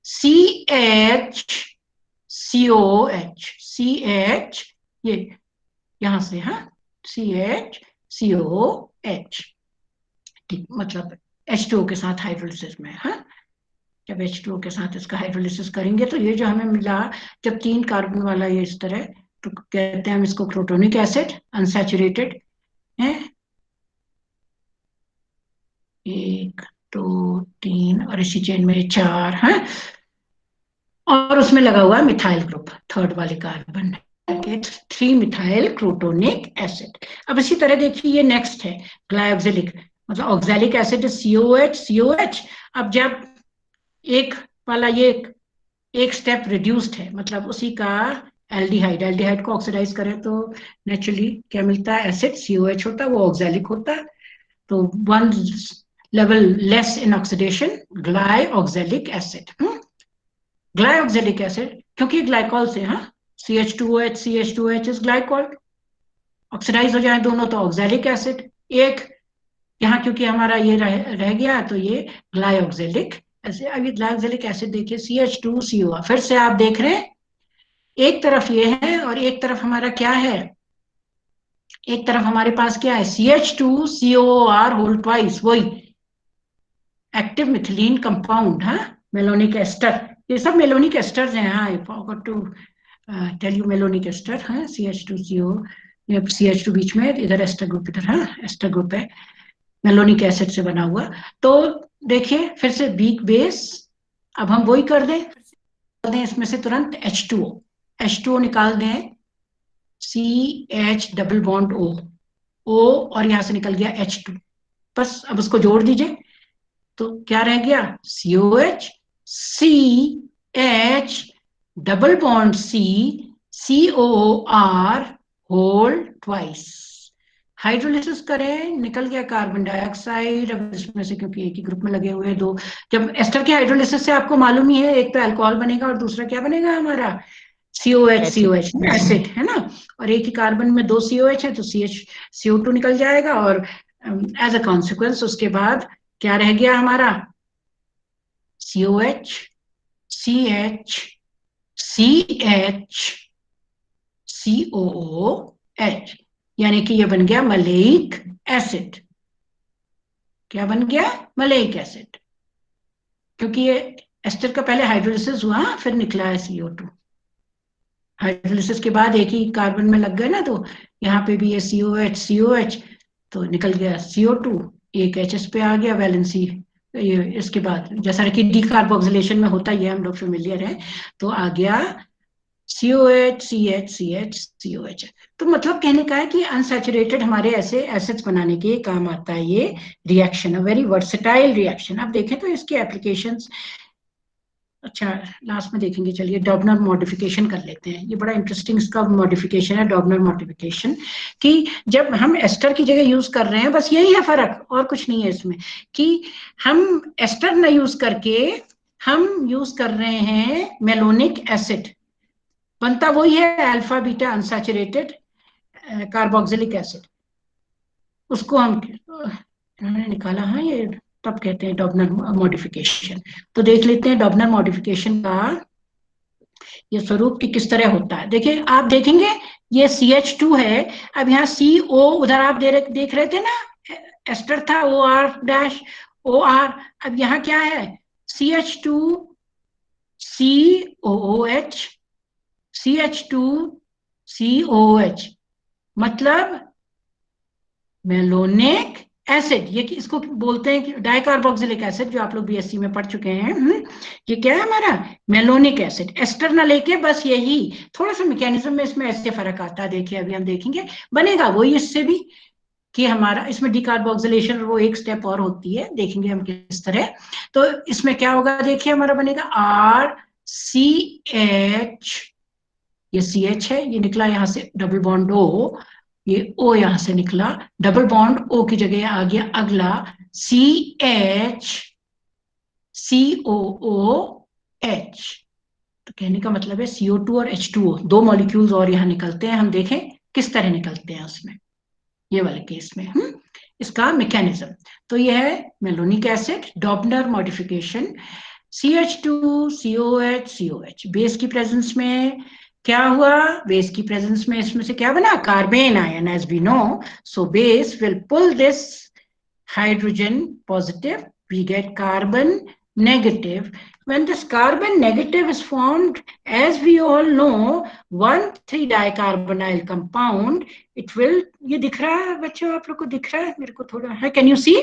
CH COH ये यहां से, हाँ, CH COH, ठीक, मतलब H2O के साथ हाइड्रोलिसिस में, हाँ। जब H2O के साथ इसका हाइड्रोलिसिस करेंगे तो ये जो हमें मिला, जब 3 कार्बन वाला ये इस तरह, तो कहते हैं हम इसको क्रोटोनिक एसिड अनसैचुरेटेड है। 1 2 3 और इसी चेन में 4 है, और उसमें लगा हुआ है मिथाइल ग्रुप, थर्ड वाले कार्बन, 3 मिथाइल क्रोटोनिक एसिड। अब इसी तरह देखिए ये नेक्स्ट है ग्लाइऑक्सिलिक, मतलब ऑक्सैलिक एसिड COH। अब जब एक वाला ये एक स्टेप रिड्यूस्ड है, मतलब उसी का एल्डिहाइड को ऑक्सीडाइज करें तो नेचुरली क्या मिलता है, एसिड COH होता है, वो ऑक्सैलिक होता है। तो 1 level less in oxidation, glyoxylic acid. Glyoxylic acid क्योंकि ग्लाइकॉल से, हाँ, CH2OH इज ग्लाइकॉल, ऑक्सीडाइज हो जाए दोनों तो ऑक्सैलिक एसिड। एक यहाँ क्योंकि हमारा ये रह गया, तो ये ग्लाइऑक्सैलिक एसिड। अभी ग्लाइऑक्सैलिक एसिड देखिए CH2CO, फिर से आप देख रहे हैं एक तरफ ये है और एक तरफ हमारा क्या है, एक तरफ हमारे पास क्या है, CH2COR होल ट्वाइस, वही एक्टिव मिथिलीन कंपाउंड, हाँ, मेलोनिक एस्टर। ये सब मेलोनिक एस्टर्स हैं, हाँ, I forgot to tell you, malonic ester, हाँ, CH2CO, ये CH2 बीच में, इधर एस्टर ग्रुप, इधर, हाँ, एस्टर ग्रुप है, मेलोनिक एसिड से बना हुआ। तो देखिए फिर से वीक बेस, अब हम वही कर दें इसमें से तुरंत H2O निकाल दें, CH डबल बॉन्ड O और यहां से निकल गया H2, बस अब उसको जोड़ दीजिए तो क्या रह गया, COH CH double bond COR whole twice. Hydrolysis करें, निकल गया कार्बन डाइऑक्साइड। अब इसमें से क्योंकि एक ही ग्रुप में लगे हुए हैं दो, जब एस्टर के हाइड्रोलिसिस से आपको मालूम ही है, एक तो अल्कोहल बनेगा और दूसरा क्या बनेगा हमारा, COH एसिड है ना। और एक ही कार्बन में 2 COH है तो CO2 निकल जाएगा, और एज अ कॉन्सिक्वेंस उसके बाद क्या रह गया हमारा, COH CH CH COOH, यानी कि ये बन गया मलेइक एसिड। क्या बन गया, मलेइक एसिड, क्योंकि ये एस्टर का पहले हाइड्रोलिसिस हुआ फिर निकला है CO2। हाइड्रोलिसिस के बाद एक ही कार्बन में लग गए ना, तो यहाँ पे भी ये COH तो निकल गया CO2, एक HS पे आ गया वैलेंसी। ये इसके बाद जैसा कि डीकार्बोक्सिलेशन में होता है, ये हम लोग फेमिलियर हैं, तो आ गया COH CH CH COH। तो मतलब कहने का है कि अनसैचुरेटेड हमारे ऐसे एसिड्स बनाने के काम आता है ये reaction, a very versatile reaction. अब देखें तो इसके एप्लीकेशंस, अच्छा लास्ट में देखेंगे, चलिए डॉर्बनर मॉडिफिकेशन कर लेते हैं। ये बड़ा इंटरेस्टिंग इसका मॉडिफिकेशन है, डॉर्बनर मॉडिफिकेशन, कि जब हम एस्टर की जगह यूज कर रहे हैं, बस यही है फर्क और कुछ नहीं है इसमें, कि हम एस्टर न यूज करके हम यूज कर रहे हैं मेलोनिक एसिड, बनता वही है alpha beta unsaturated carboxylic acid, उसको हम निकाला, हाँ, ये तब कहते हैं डॉर्बनर मॉडिफिकेशन। तो देख लेते हैं डॉर्बनर मॉडिफिकेशन का ये स्वरूप कि किस तरह होता है। देखिए आप देखेंगे ये CH2 है, अब यहाँ CO उधर आप देख रहे थे ना एस्टर था OR-OR, अब यहाँ क्या है CH2COOH, CH2COOH, मतलब मेलोनिक एसिड। ये इसको बोलते हैं कि डाइकार्बोक्सिलिक एसिड, जो आप लोग बीएससी में पढ़ चुके हैं। ये क्या है हमारा मेलोनिक एसिड। एस्टर ना लेके बस यही, थोड़ा सा मैकेनिज्म में इसमें ऐसे फर्क आता है, देखिए अभी हम देखेंगे, बनेगा वही इससे भी, कि हमारा इसमें डिकार्बोक्सिलेशन वो एक स्टेप और होती है, देखेंगे हम किस तरह। तो इसमें क्या होगा, देखिए हमारा बनेगा RCH, ये CH है, ये निकला यहाँ से डबल बॉन्ड O, ये O यहां से निकला, डबल बॉन्ड O की जगह आ गया अगला CH, तो कहने का मतलब है CO2 और H2O, दो मॉलिक्यूल्स और यहाँ निकलते हैं, हम देखें किस तरह निकलते हैं उसमें, ये वाले केस में। इसका मैकेनिज्म तो ये है malonic acid, Doebner modification, CH2COH base की प्रेजेंस में क्या हुआ, बेस की प्रेजेंस में इसमें से क्या बना, carbon ion, as we know, so base will pull this hydrogen positive, we get carbon negative. When this carbon negative is formed, as we all know, 1,3-dicarbonyl compound, it will, ये दिख रहा है बच्चों, आप लोग को दिख रहा है, मेरे को थोड़ा है, कैन यू सी,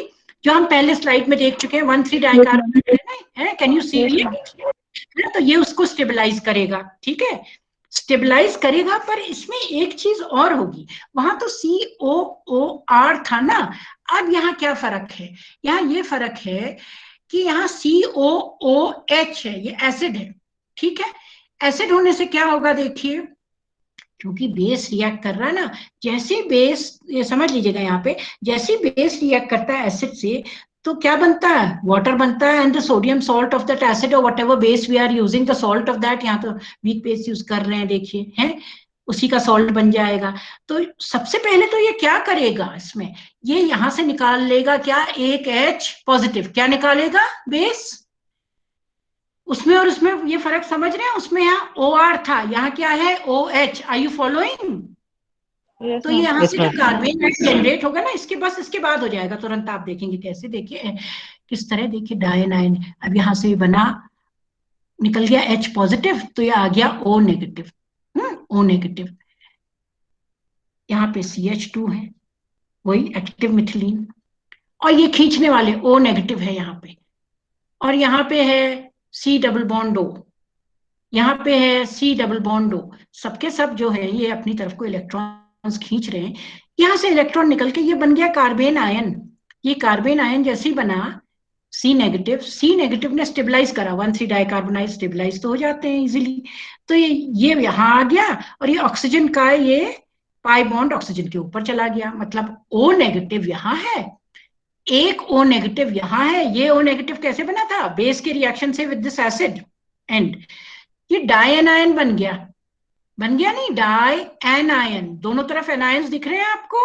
जो हम पहले स्लाइड में देख चुके हैं 1,3-dicarbonyl है, कैन यू सी ये, तो ये उसको स्टेबलाइज करेगा, ठीक है, स्टेबलाइज करेगा। पर इसमें एक चीज और होगी, वहां तो COOR था ना, अब यहाँ क्या फर्क है, यहाँ ये फर्क है कि यहाँ COOH है, ये एसिड है, ठीक है। एसिड होने से क्या होगा, देखिए, क्योंकि बेस रिएक्ट कर रहा है ना, जैसे बेस, ये समझ लीजिएगा यहाँ पे, जैसे बेस रिएक्ट करता है एसिड से, तो क्या बनता है, वाटर बनता है, and the sodium salt of that acid और whatever base we are using, the salt of that, यहाँ तो वीक बेस यूज कर रहे हैं, देखिए है, उसी का सॉल्ट बन जाएगा। तो सबसे पहले तो ये क्या करेगा, इसमें ये यहां से निकाल लेगा क्या, एक H पॉजिटिव, क्या निकालेगा, बेस, उसमें और उसमें ये फर्क समझ रहे हैं, उसमें यहाँ OR था, यहाँ क्या है OH, are you following. Yes, तो ये ma'am. यहाँ से जो कार्बन जनरेट होगा ना, इसके बस इसके बाद हो जाएगा तुरंत, आप देखेंगे कैसे, देखिए किस तरह, देखिए डायन आयन, अब यहाँ से बना, निकल गया H पॉजिटिव, तो ये आ गया O नेगेटिव, O नेगेटिव, यहाँ पे CH2 है, वही एक्टिव मिथिलीन, और ये खींचने वाले O नेगेटिव है यहाँ पे, और यहाँ पे है C डबल बॉन्ड O, यहाँ पे है C डबल बॉन्ड O, सबके सब जो है ये अपनी तरफ को इलेक्ट्रॉन्स खींच रहे हैं, यहाँ से इलेक्ट्रॉन निकल के ये बन गया कार्बन आयन। ये कार्बन आयन जैसे ही बना C नेगेटिव ने स्टेबलाइज करा, 1,3-डाइकार्बोनाइल स्टेबलाइज तो हो जाते हैं इजीली, तो ये यहाँ आ गया, और ये ऑक्सीजन का ये पाई बॉन्ड ऑक्सीजन के ऊपर चला गया, मतलब O नेगेटिव यहाँ है, एक O नेगेटिव यहाँ है, ये O नेगेटिव कैसे बना था, बेस के रिएक्शन से विद दिस एसिड, एंड ये डायनायन बन गया नहीं, डाई एनायन, दोनों तरफ एनायंस दिख रहे हैं आपको,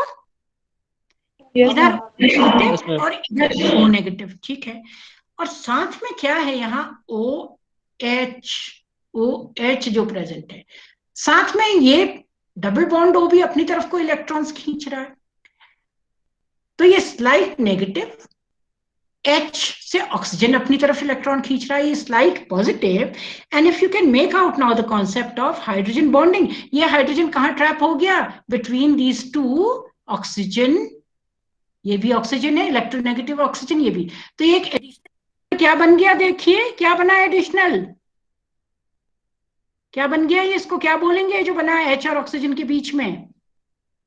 Yes, इधर ma'am. पॉजिटिव और इधर O नेगेटिव, ठीक है। और साथ में क्या है यहाँ OH जो प्रेजेंट है, साथ में ये डबल बॉन्ड O भी अपनी तरफ को इलेक्ट्रॉन्स खींच रहा है, तो ये स्लाइट नेगेटिव, H से ऑक्सीजन अपनी तरफ इलेक्ट्रॉन खींच रहा है, ये slight positive, and if you can make out now the concept of hydrogen bonding, ये हाइड्रोजन कहां ट्रैप हो गया, बिटवीन दीज टू ऑक्सीजन, ये भी ऑक्सीजन है, इलेक्ट्रोनेगेटिव ऑक्सीजन ये भी, तो ये एक एडिशनल क्या बन गया, देखिए क्या बना एडिशनल, क्या बन गया, ये इसको क्या बोलेंगे जो बना है H और ऑक्सीजन के बीच में,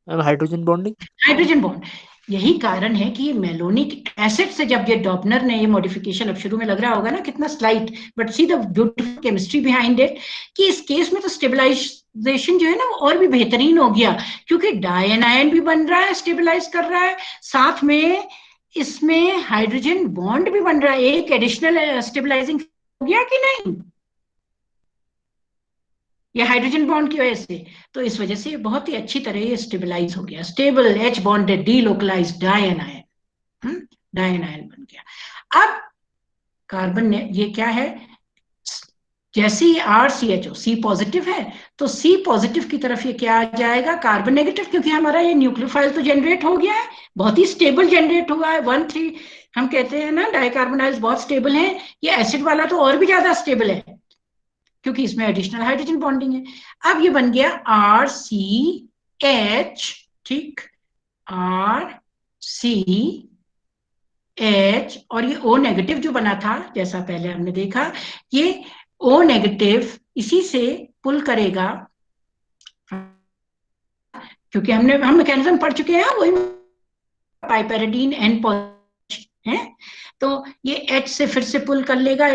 हाइड्रोजन बॉन्डिंग, हाइड्रोजन बॉन्ड। यही कारण है कि मेलोनिक एसिड से जब ये डॉपनर ने ये मॉडिफिकेशन, अब शुरू में लग रहा होगा ना कितना slight, but see the beautiful chemistry behind it, कि इस केस में तो स्टेबलाइजेशन जो है ना वो और भी बेहतरीन हो गया, क्योंकि डायनायन भी बन रहा है, स्टेबलाइज कर रहा है, साथ में इसमें हाइड्रोजन बॉन्ड भी बन रहा है, एक एडिशनल स्टेबलाइजिंग हो गया कि नहीं, ये हाइड्रोजन बॉन्ड की वजह से, तो इस वजह से बहुत ही अच्छी तरह ये स्टेबलाइज हो गया, स्टेबल H बॉन्डेड डीलोकलाइज्ड डायनायन, डायनायन बन गया। अब कार्बन ने ये क्या है, जैसे ही RCHO C पॉजिटिव है तो C पॉजिटिव की तरफ ये क्या आ जाएगा, कार्बन नेगेटिव, क्योंकि हमारा ये न्यूक्लियोफाइल तो जनरेट हो गया है, बहुत ही स्टेबल जनरेट हुआ है। 1,3 हम कहते हैं ना डाइकार्बोनाइल्स बहुत स्टेबल है, ये एसिड वाला तो और भी ज्यादा स्टेबल है क्योंकि इसमें एडिशनल हाइड्रोजन बॉन्डिंग है। अब ये बन गया RCH, ठीक, RCH, और ये O नेगेटिव जो बना था जैसा पहले हमने देखा, ये O नेगेटिव इसी से पुल करेगा, क्योंकि हम मैकेनिज्म पढ़ चुके हैं, वही पाइपेरिडीन N है, तो ये H से फिर से पुल कर लेगा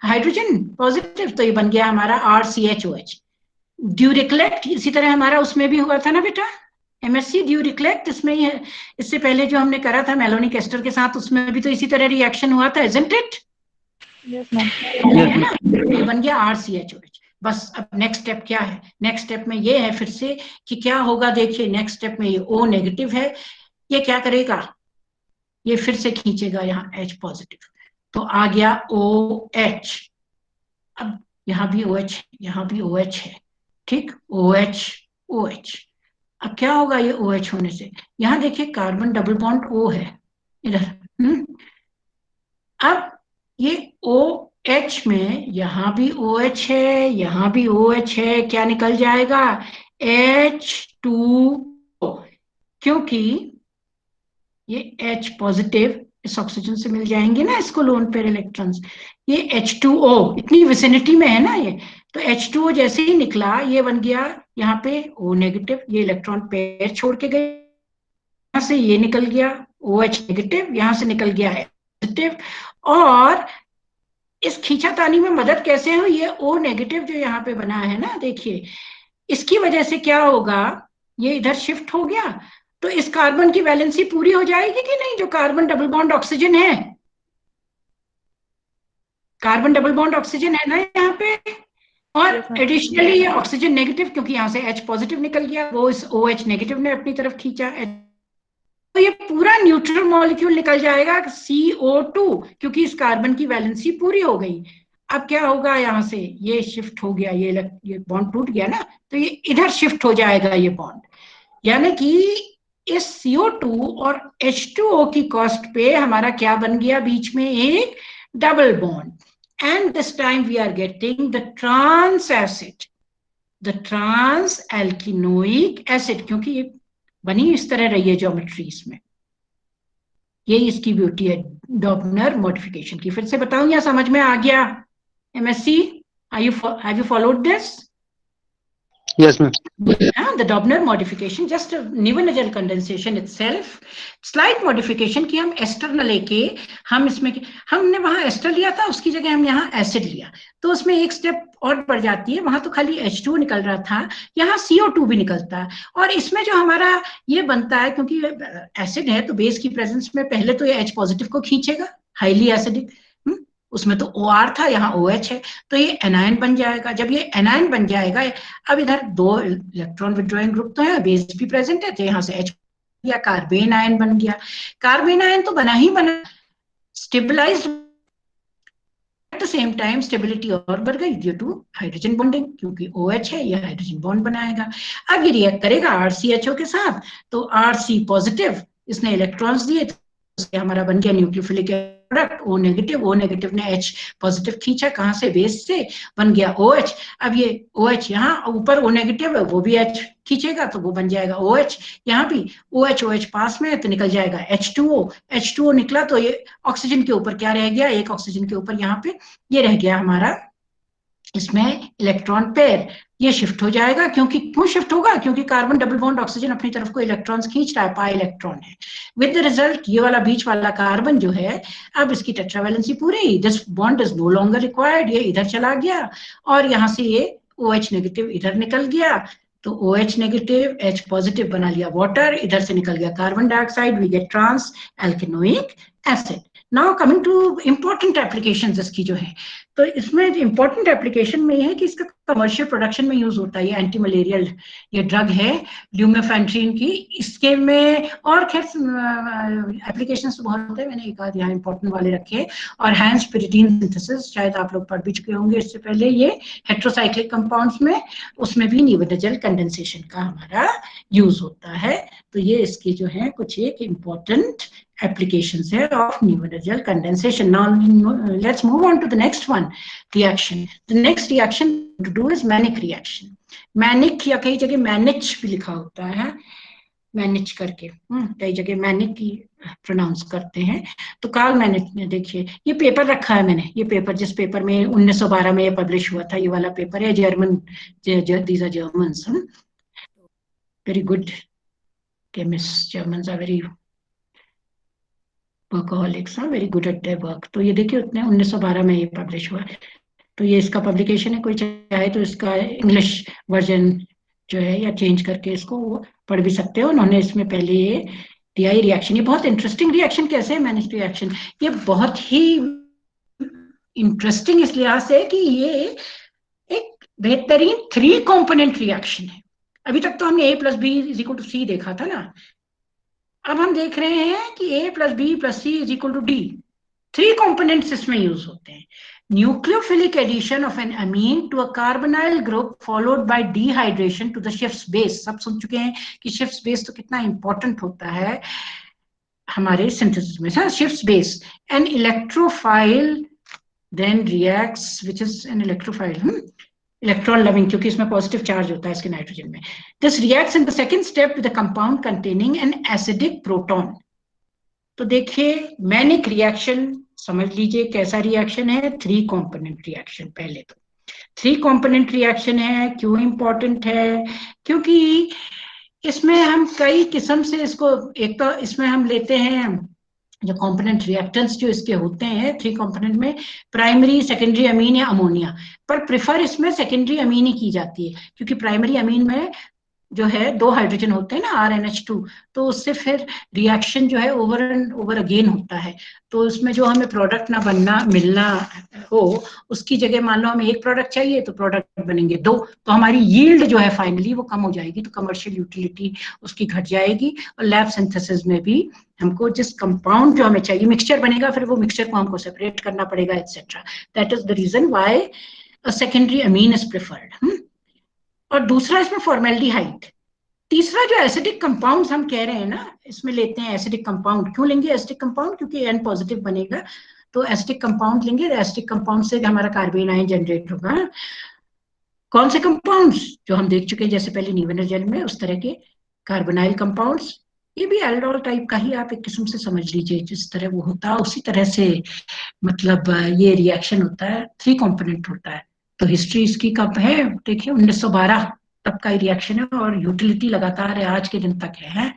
हाइड्रोजन पॉजिटिव, तो ये बन गया हमारा RCHOH। ड्यू रिकलेक्ट इसी तरह हमारा उसमें भी हुआ था ना बेटा, MSc ड्यू रिकलेक्ट, इसमें ही है, इससे पहले जो हमने करा था मेलोनिक एस्टर के साथ, उसमें भी तो इसी तरह रिएक्शन हुआ था, isn't it? Yes, ma'am. है ना, ये बन गया RCHOH। बस अब नेक्स्ट स्टेप क्या है, नेक्स्ट स्टेप में ये है फिर से कि क्या होगा, देखिए नेक्स्ट स्टेप में ये O नेगेटिव है, ये क्या करेगा, ये फिर से खींचेगा यहाँ H पॉजिटिव, तो आ गया OH। अब यहाँ भी OH, यहाँ भी OH है, ठीक, OH OH। अब क्या होगा ये OH होने से, यहाँ देखिए कार्बन डबल बॉन्ड O है इधर, अब ये OH में यहाँ भी OH है, यहाँ भी OH है, क्या निकल जाएगा, H2O, क्योंकि ये H पॉजिटिव इस ऑक्सीजन से मिल जाएंगे ना इसको लोन पेयर इलेक्ट्रॉन्स, ये H2O इतनी विसिनिटी में है ना ये, तो H2O जैसे ही निकला ये बन गया यहाँ पे O नेगेटिव, ये इलेक्ट्रॉन पेयर छोड़ के गए, यहाँ से ये निकल गया OH नेगेटिव, यहाँ से निकल गया पॉजिटिव, और इस खींचातानी में मदद कैसे हुई, ये O नेगेटिव जो यहाँ पे बना है ना, देखिए इसकी वजह से क्या होगा, ये इधर शिफ्ट हो गया, तो इस कार्बन की वैलेंसी पूरी हो जाएगी कि नहीं, जो कार्बन डबल बॉन्ड ऑक्सीजन है, कार्बन डबल बॉन्ड ऑक्सीजन है ना यहाँ पे, और एडिशनली ये ऑक्सीजन नेगेटिव, क्योंकि यहाँ से H पॉजिटिव निकल गया, वो इस OH नेगेटिव ने अपनी तरफ खींचा, तो ये पूरा न्यूट्रल मॉलिक्यूल निकल जाएगा CO2, क्योंकि इस कार्बन की वैलेंसी पूरी हो गई। अब क्या होगा, यहाँ से ये शिफ्ट हो गया, ये बॉन्ड टूट गया ना, तो ये इधर शिफ्ट हो जाएगा ये बॉन्ड, यानी कि इस CO2 और H2O की कॉस्ट पे हमारा क्या बन गया, बीच में एक double bond, and this time we are getting the trans acid, the trans alkenoic acid, क्योंकि ये बनी इस तरह रही है ज्योमेट्री इसमें, ये इसकी ब्यूटी है डॉबनर मॉडिफिकेशन की। फिर से बताऊं या समझ में आ गया, MSc, have you followed this? Yes, ma'am. The Dobner modification, just Nevinagel condensation itself, slight modification कि हम एस्टर न लेके हम इसमें, हमने वहां एस्टर लिया था, उसकी जगह हम यहाँ एसिड लिया, तो उसमें एक स्टेप और बढ़ जाती है, वहां तो खाली H2 निकल रहा था, यहाँ CO2 भी निकलता है, और इसमें जो हमारा ये बनता है, क्योंकि एसिड है तो बेस की प्रेजेंस में पहले तो ये H पॉजिटिव को खींचेगा, हाईली एसिडिक, उसमें तो OR था, यहाँ OH है, तो ये एनायन बन जाएगा। जब ये एनायन बन जाएगा, अब इधर 2 इलेक्ट्रॉन विड्रॉइंग ग्रुप तो है, बेस भी प्रेजेंट है, तो यहाँ से H या कार्बेन आयन बन गया, कार्बेन आयन तो बना ही बना, stabilised, at the same time stability और बढ़ गई ड्यू टू हाइड्रोजन बॉन्डिंग, क्योंकि OH है, यह हाइड्रोजन बॉन्ड बनाएगा। अब ये रिएक्ट करेगा RCHO के साथ, तो RC पॉजिटिव इसने इलेक्ट्रॉन्स दिए, तो हमारा बन गया न्यूक्लियोफिलिक प्रोडक्ट O नेगेटिव ने H पॉजिटिव खींचा, कहां से, बेस से, बन गया OH। अब ये OH यहाँ ऊपर O नेगेटिव है, वो भी H खींचेगा, तो वो बन जाएगा OH, यहाँ भी OH पास में है, तो निकल जाएगा H2O निकला, तो ये ऑक्सीजन के ऊपर क्या रह गया, एक ऑक्सीजन के ऊपर यहाँ पे ये रह गया हमारा, इसमें इलेक्ट्रॉन पेयर, ये शिफ्ट हो जाएगा, क्यों शिफ्ट होगा, क्योंकि कार्बन डबल बॉन्ड ऑक्सीजन अपनी तरफ को इलेक्ट्रॉन्स खींच रहा है, पाई इलेक्ट्रॉन है, विद द रिजल्ट ये वाला बीच वाला कार्बन जो है, अब इसकी टेट्रावैलेंसी पूरी, this bond is no longer required, ये इधर चला गया, और यहाँ से ये OH नेगेटिव इधर निकल गया, तो OH नेगेटिव H पॉजिटिव बना लिया वाटर, इधर से निकल गया carbon dioxide, we get trans alkenoic acid. Now coming to important applications इसकी जो है, तो इसमें इम्पोर्टेंट एप्लीकेशन में है कि इसका कमर्शियल प्रोडक्शन में यूज होता है। ये एंटी मलेरियल ये ड्रग है ल्यूमेफेंट्रीन की, इसके में और खैर एप्लीकेशंस तो बहुत है, मैंने एक आध यहाँ इंपॉर्टेंट वाले रखे। और हैंस पिरिडीन सिंथेसिस, शायद आप लोग पढ़ भी चुके होंगे इससे पहले, ये हेट्रोसाइक्लिक कंपाउंड्स में, उसमें भी निवेनजल कंडेंसेशन का हमारा यूज होता है। तो ये इसके जो है कुछ एक important applications here of nivelage condensation. Now let's move on to the next one, reaction. The next reaction to do is manic reaction. Manic या कई जगह manage भी लिखा होता है, मैनेज करके, कई जगह मैनिक की प्रोनाउंस करते हैं। तो कार्ल मैनिक ने, देखिए ये पेपर रखा है मैंने, ये पेपर जिस पेपर में 1912 में ये पब्लिश हुआ था, ये वाला पेपर है, German, these are Germans, very good chemist, Germans are very workaholics, very good at their work. तो ये देखिए उतने 1912 में ये पब्लिश हुआ। तो ये इसका पब्लिकेशन है, कोई चाहे तो इसका इंग्लिश वर्जन जो है या चेंज करके इसको वो पढ़ भी सकते हो। उन्होंने इसमें पहले ये दिया ही रिएक्शन, ये बहुत इंटरेस्टिंग रिएक्शन कैसे है मैनेज रिएक्शन, ये बहुत ही इंटरेस्टिंग इस लिहाज से कि ये एक बेहतरीन 3 कॉम्पोनेंट रिएक्शन है। अभी तक तो हमने A + B = C देखा था ना, अब हम देख रहे हैं कि A + B + C = D। 3 components इसमें यूज होते हैं। Nucleophilic addition of an amine to a carbonyl group followed by dehydration to the Schiff's base. सब सुन चुके हैं कि शिफ्स बेस तो कितना इंपॉर्टेंट होता है हमारे सिंथेसिस में। Schiff's base, an electrophile then reacts, which is an electrophile, electron loving, क्योंकि इसमें पॉजिटिव चार्ज होता है इसके नाइट्रोजन में। This reacts in the second step with a compound containing an acidic proton. तो देखिए मैनिक रिएक्शन समझ लीजिए कैसा रिएक्शन है, 3 कंपोनेंट रिएक्शन। पहले तो 3 कंपोनेंट रिएक्शन है। क्यों इंपॉर्टेंट है? क्योंकि इसमें हम कई किस्म से इसको, एक तो इसमें हम लेते हैं जो कंपोनेंट रिएक्टेंट्स जो इसके होते हैं 3 कंपोनेंट में, प्राइमरी, सेकेंडरी अमीन या अमोनिया, पर प्रेफर इसमें सेकेंडरी अमीन ही की जाती है, क्योंकि प्राइमरी अमीन में जो है 2 हाइड्रोजन होते हैं ना, RNH2, तो उससे फिर रिएक्शन जो है ओवर एंड ओवर अगेन होता है। तो उसमें जो हमें प्रोडक्ट ना बनना मिलना हो, उसकी जगह मान लो हमें एक प्रोडक्ट चाहिए तो प्रोडक्ट बनेंगे 2, तो हमारी यील्ड जो है फाइनली वो कम हो जाएगी, तो कमर्शियल यूटिलिटी उसकी घट जाएगी। और लैब सिंथेसिस में भी हमको जिस कंपाउंड जो हमें चाहिए, मिक्सचर बनेगा, फिर वो मिक्सचर को हमको सेपरेट करना पड़ेगा, etcetera. That is the reason why a secondary amine is preferred. और दूसरा इसमें फॉर्मेल्डिहाइड। तीसरा जो एसिडिक कंपाउंड्स हम कह रहे हैं ना, इसमें लेते हैं एसिडिक कंपाउंड। क्यों लेंगे एसिडिक कंपाउंड? क्योंकि N पॉजिटिव बनेगा, तो एसिडिक कंपाउंड लेंगे। एसिडिक कंपाउंड से हमारा कार्बेन आयन जनरेट होगा। कौन से कंपाउंड्स? जो हम देख चुके हैं जैसे पहले निवेनजल में, उस तरह के कार्बोनाइल कंपाउंड्स। ये भी एल्डोल टाइप का ही आप एक किस्म से समझ लीजिए, जिस तरह वो होता है उसी तरह से मतलब ये रिएक्शन होता है, 3 कंपोनेंट होता है। तो हिस्ट्री इसकी कब है? देखिए 1912 तब का रिएक्शन है, और यूटिलिटी लगातार है, आज के दिन तक है।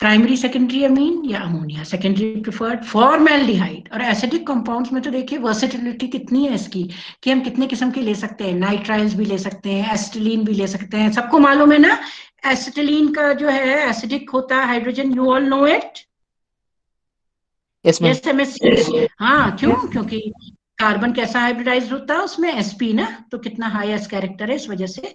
प्राइमरी, सेकेंडरी अमीन या अमोनिया, सेकेंडरी प्रिफर्ड, फॉर्मेल्डिहाइड। और एसिडिक कंपाउंड्स में तो देखिए वर्सेटिलिटी कितनी है इसकी, कि हम कितने किस्म के ले सकते हैं। नाइट्राइल्स भी ले सकते हैं, एसिटिलीन भी ले सकते हैं। सबको मालूम है ना एसिटिलीन का जो है एसिडिक होता है hydrogen, you all know it. Yes ma'am. yes, हाँ, क्यों? क्योंकि कार्बन कैसा हाइब्रिडाइज होता है उसमें, sp ना, तो कितना हाईएस्ट कैरेक्टर है, इस वजह से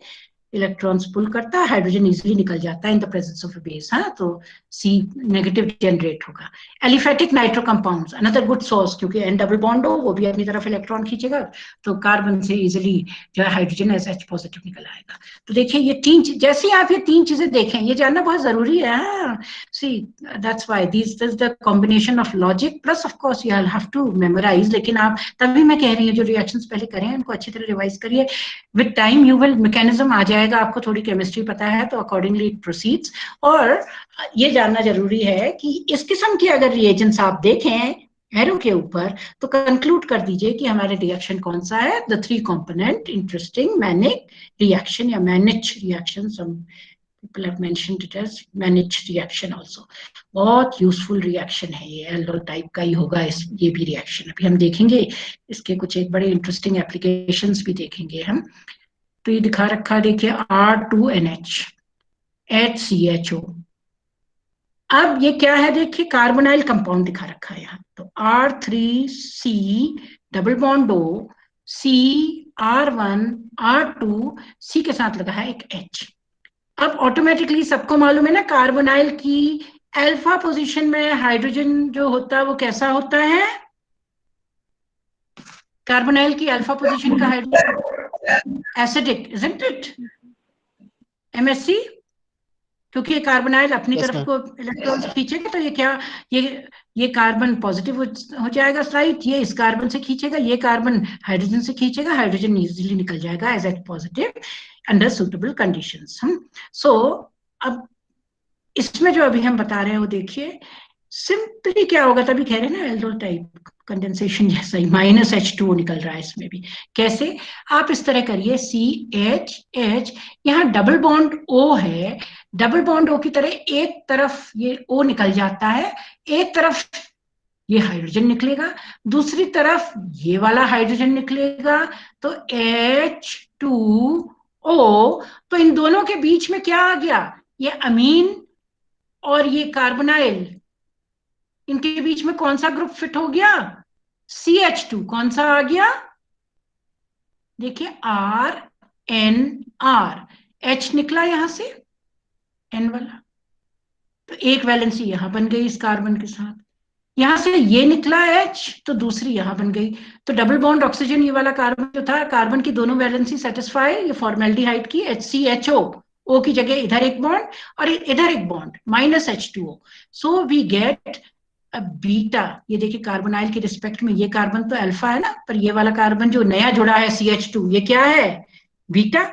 इलेक्ट्रॉन्स पुल करता है, हाइड्रोजन इजीली निकल जाता है in the presence of a base. हाँ, तो C नेगेटिव जनरेट होगा। Aliphatic nitro compounds another good source, क्योंकि N डबल बॉन्ड हो, वो भी अपनी तरफ इलेक्ट्रॉन खींचेगा, तो कार्बन से इजीली जो है हाइड्रोजन H पॉजिटिव निकल आएगा। तो देखिए ये 3, जैसे ही आप ये 3 चीजें देखें, ये जानना बहुत जरूरी है। See that's why this is the combination of logic plus of course you have to memorise. लेकिन आप तभी मैं कह रही हूँ जो रिएक्शंस पहले करें उनको अच्छी तरह रिवाइज करिए। With time you will mechanism आ जाएगा, आपको थोड़ी केमिस्ट्री पता है तो अकॉर्डिंगली इट प्रोसीड्स। और ये जानना जरूरी है कि इस किस्म के अगर रिएजेंट्स आप देखें एरो के ऊपर, तो कंक्लूड कर दीजिए कि हमारे रिएक्शन कौन सा है, the 3 component interesting Mannich reaction या Mannich reaction, some people have mentioned it as Mannich reaction also. बहुत यूजफुल रिएक्शन है ये, एल्डोल टाइप का ही होगा ये भी रिएक्शन। अभी हम देखेंगे इसके कुछ एक बड़े इंटरेस्टिंग एप्लीकेशंस भी देखेंगे हम। तो ये दिखा रखा देखिए R2NH HCHO, अब ये क्या है देखिए, कार्बोनाइल कंपाउंड दिखा रखा है यहाँ, तो R3C double bond O, CR1R2, C के साथ लगा है एक H। अब ऑटोमेटिकली सबको मालूम है ना, कार्बोनाइल की अल्फा पोजीशन में हाइड्रोजन जो होता है वो कैसा होता है, कार्बोनाइल की अल्फा पोजीशन का hydrogen acidic, isn't it MSC? क्योंकि ये कार्बोनाइल अपनी Yes, तरफ ma'am. को इलेक्ट्रॉन्स खींचेगा, तो ये क्या, ये कार्बन पॉजिटिव हो जाएगा स्लाइड, ये इस कार्बन से खींचेगा, ये कार्बन हाइड्रोजन से खींचेगा, हाइड्रोजन इजीली निकल जाएगा as H positive under suitable conditions. So अब इसमें जो अभी हम बता रहे हैं वो देखिए, सिंपली क्या होगा, तभी कह रहे हैं ना एल्डोल टाइप कंडेंसेशन जैसा ही, -H2O निकल रहा है इसमें भी। कैसे, आप इस तरह करिए, CH, यहाँ डबल बॉन्ड O है, डबल बॉन्ड O की तरह एक तरफ ये O निकल जाता है, एक तरफ ये हाइड्रोजन निकलेगा, दूसरी तरफ ये वाला हाइड्रोजन निकलेगा, तो H2O। तो इन दोनों के बीच में क्या आ गया, ये अमीन और ये कार्बोनाइल, इनके बीच में कौन सा ग्रुप फिट हो गया, CH2। कौन सा आ गया, देखिए RNR, H निकला यहां से N वाला, तो एक वैलेंसी यहां बन गई इस कार्बन के साथ, यहां से ये निकला H, तो दूसरी यहां बन गई, तो डबल बॉन्ड ऑक्सीजन ये वाला कार्बन जो था, कार्बन की दोनों वैलेंसी सेटिस्फाई, ये फॉर्मेल्डिहाइड की HCHO, O की जगह इधर एक बॉन्ड और इधर एक bond -H2O, so we get beta. ये देखिए कार्बोनाइल के रिस्पेक्ट में ये कार्बन तो अल्फा है ना, पर ये वाला कार्बन जो नया जुड़ा है CH2, ये क्या है, beta.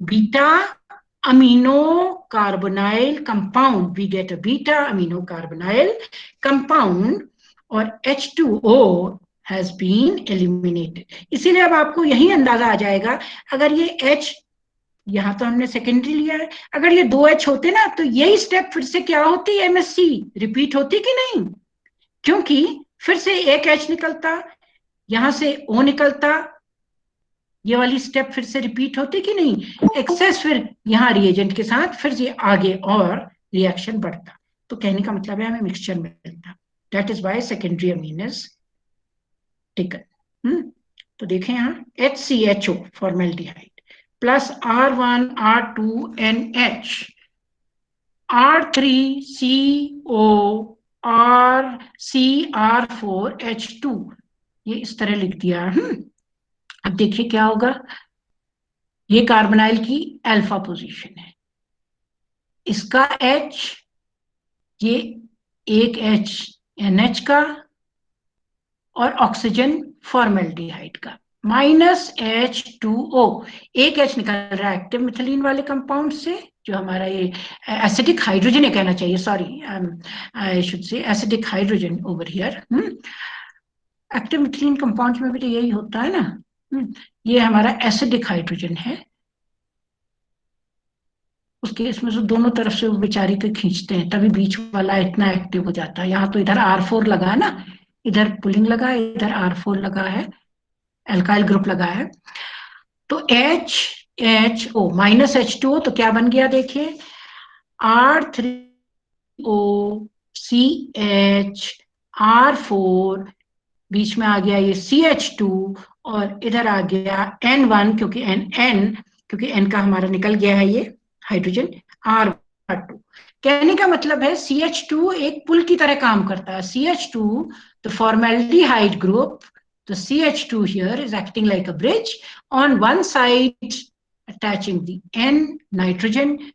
Beta amino carbonyl compound, we get a beta amino carbonyl compound, और H2O has been eliminated। इसीलिए अब आपको यही अंदाजा आ जाएगा, अगर ये H यहां तो हमने सेकेंडरी लिया है, अगर ये 2H होते ना, तो यही स्टेप फिर से क्या होती, MSC रिपीट होती कि नहीं, क्योंकि फिर से एक H निकलता, यहां से O निकलता, ये वाली स्टेप फिर से रिपीट होती कि नहीं, एक्सेस फिर यहां रिएजेंट के साथ फिर से आगे और रिएक्शन बढ़ता। तो कहने का मतलब है हमें मिक्सचर मिलता, that is why secondary amine is taken. तो देखें यहाँ HCHO formaldehyde plus R1R2NH, R3CO RCR4H2, ये इस तरह लिख दिया। अब देखिए क्या होगा, ये कार्बोनाइल की अल्फा पोजीशन है, इसका H, ये एक H NH का, और ऑक्सीजन फॉर्मेल्डिहाइड का, -H2O, एक H निकल रहा है एक्टिव मिथिलीन वाले कंपाउंड से, जो हमारा ये एसिडिक हाइड्रोजन है कहना चाहिए, sorry I should say acidic hydrogen over here. Active methylene compound में भी तो यही होता है ना। ये हमारा एसिडिक हाइड्रोजन है, उसके इसमें से दोनों तरफ से वो बेचारी के खींचते हैं, तभी बीच वाला इतना एक्टिव हो जाता है। यहाँ तो इधर R4 लगा है ना, इधर पुलिंग लगा है, इधर R4 लगा है, एल्काइल ग्रुप लगा है, तो HHO -H2O, तो क्या बन गया देखिए, R3O CH R4, बीच में आ गया ये CH2, और इधर आ गया N1, क्योंकि क्योंकि N का हमारा निकल गया है ये हाइड्रोजन, R2। कहने का मतलब है CH2 एक पुल की तरह काम करता है, CH2 the formaldehyde group, the CH2 here is acting like a bridge, on one side attaching the N nitrogen,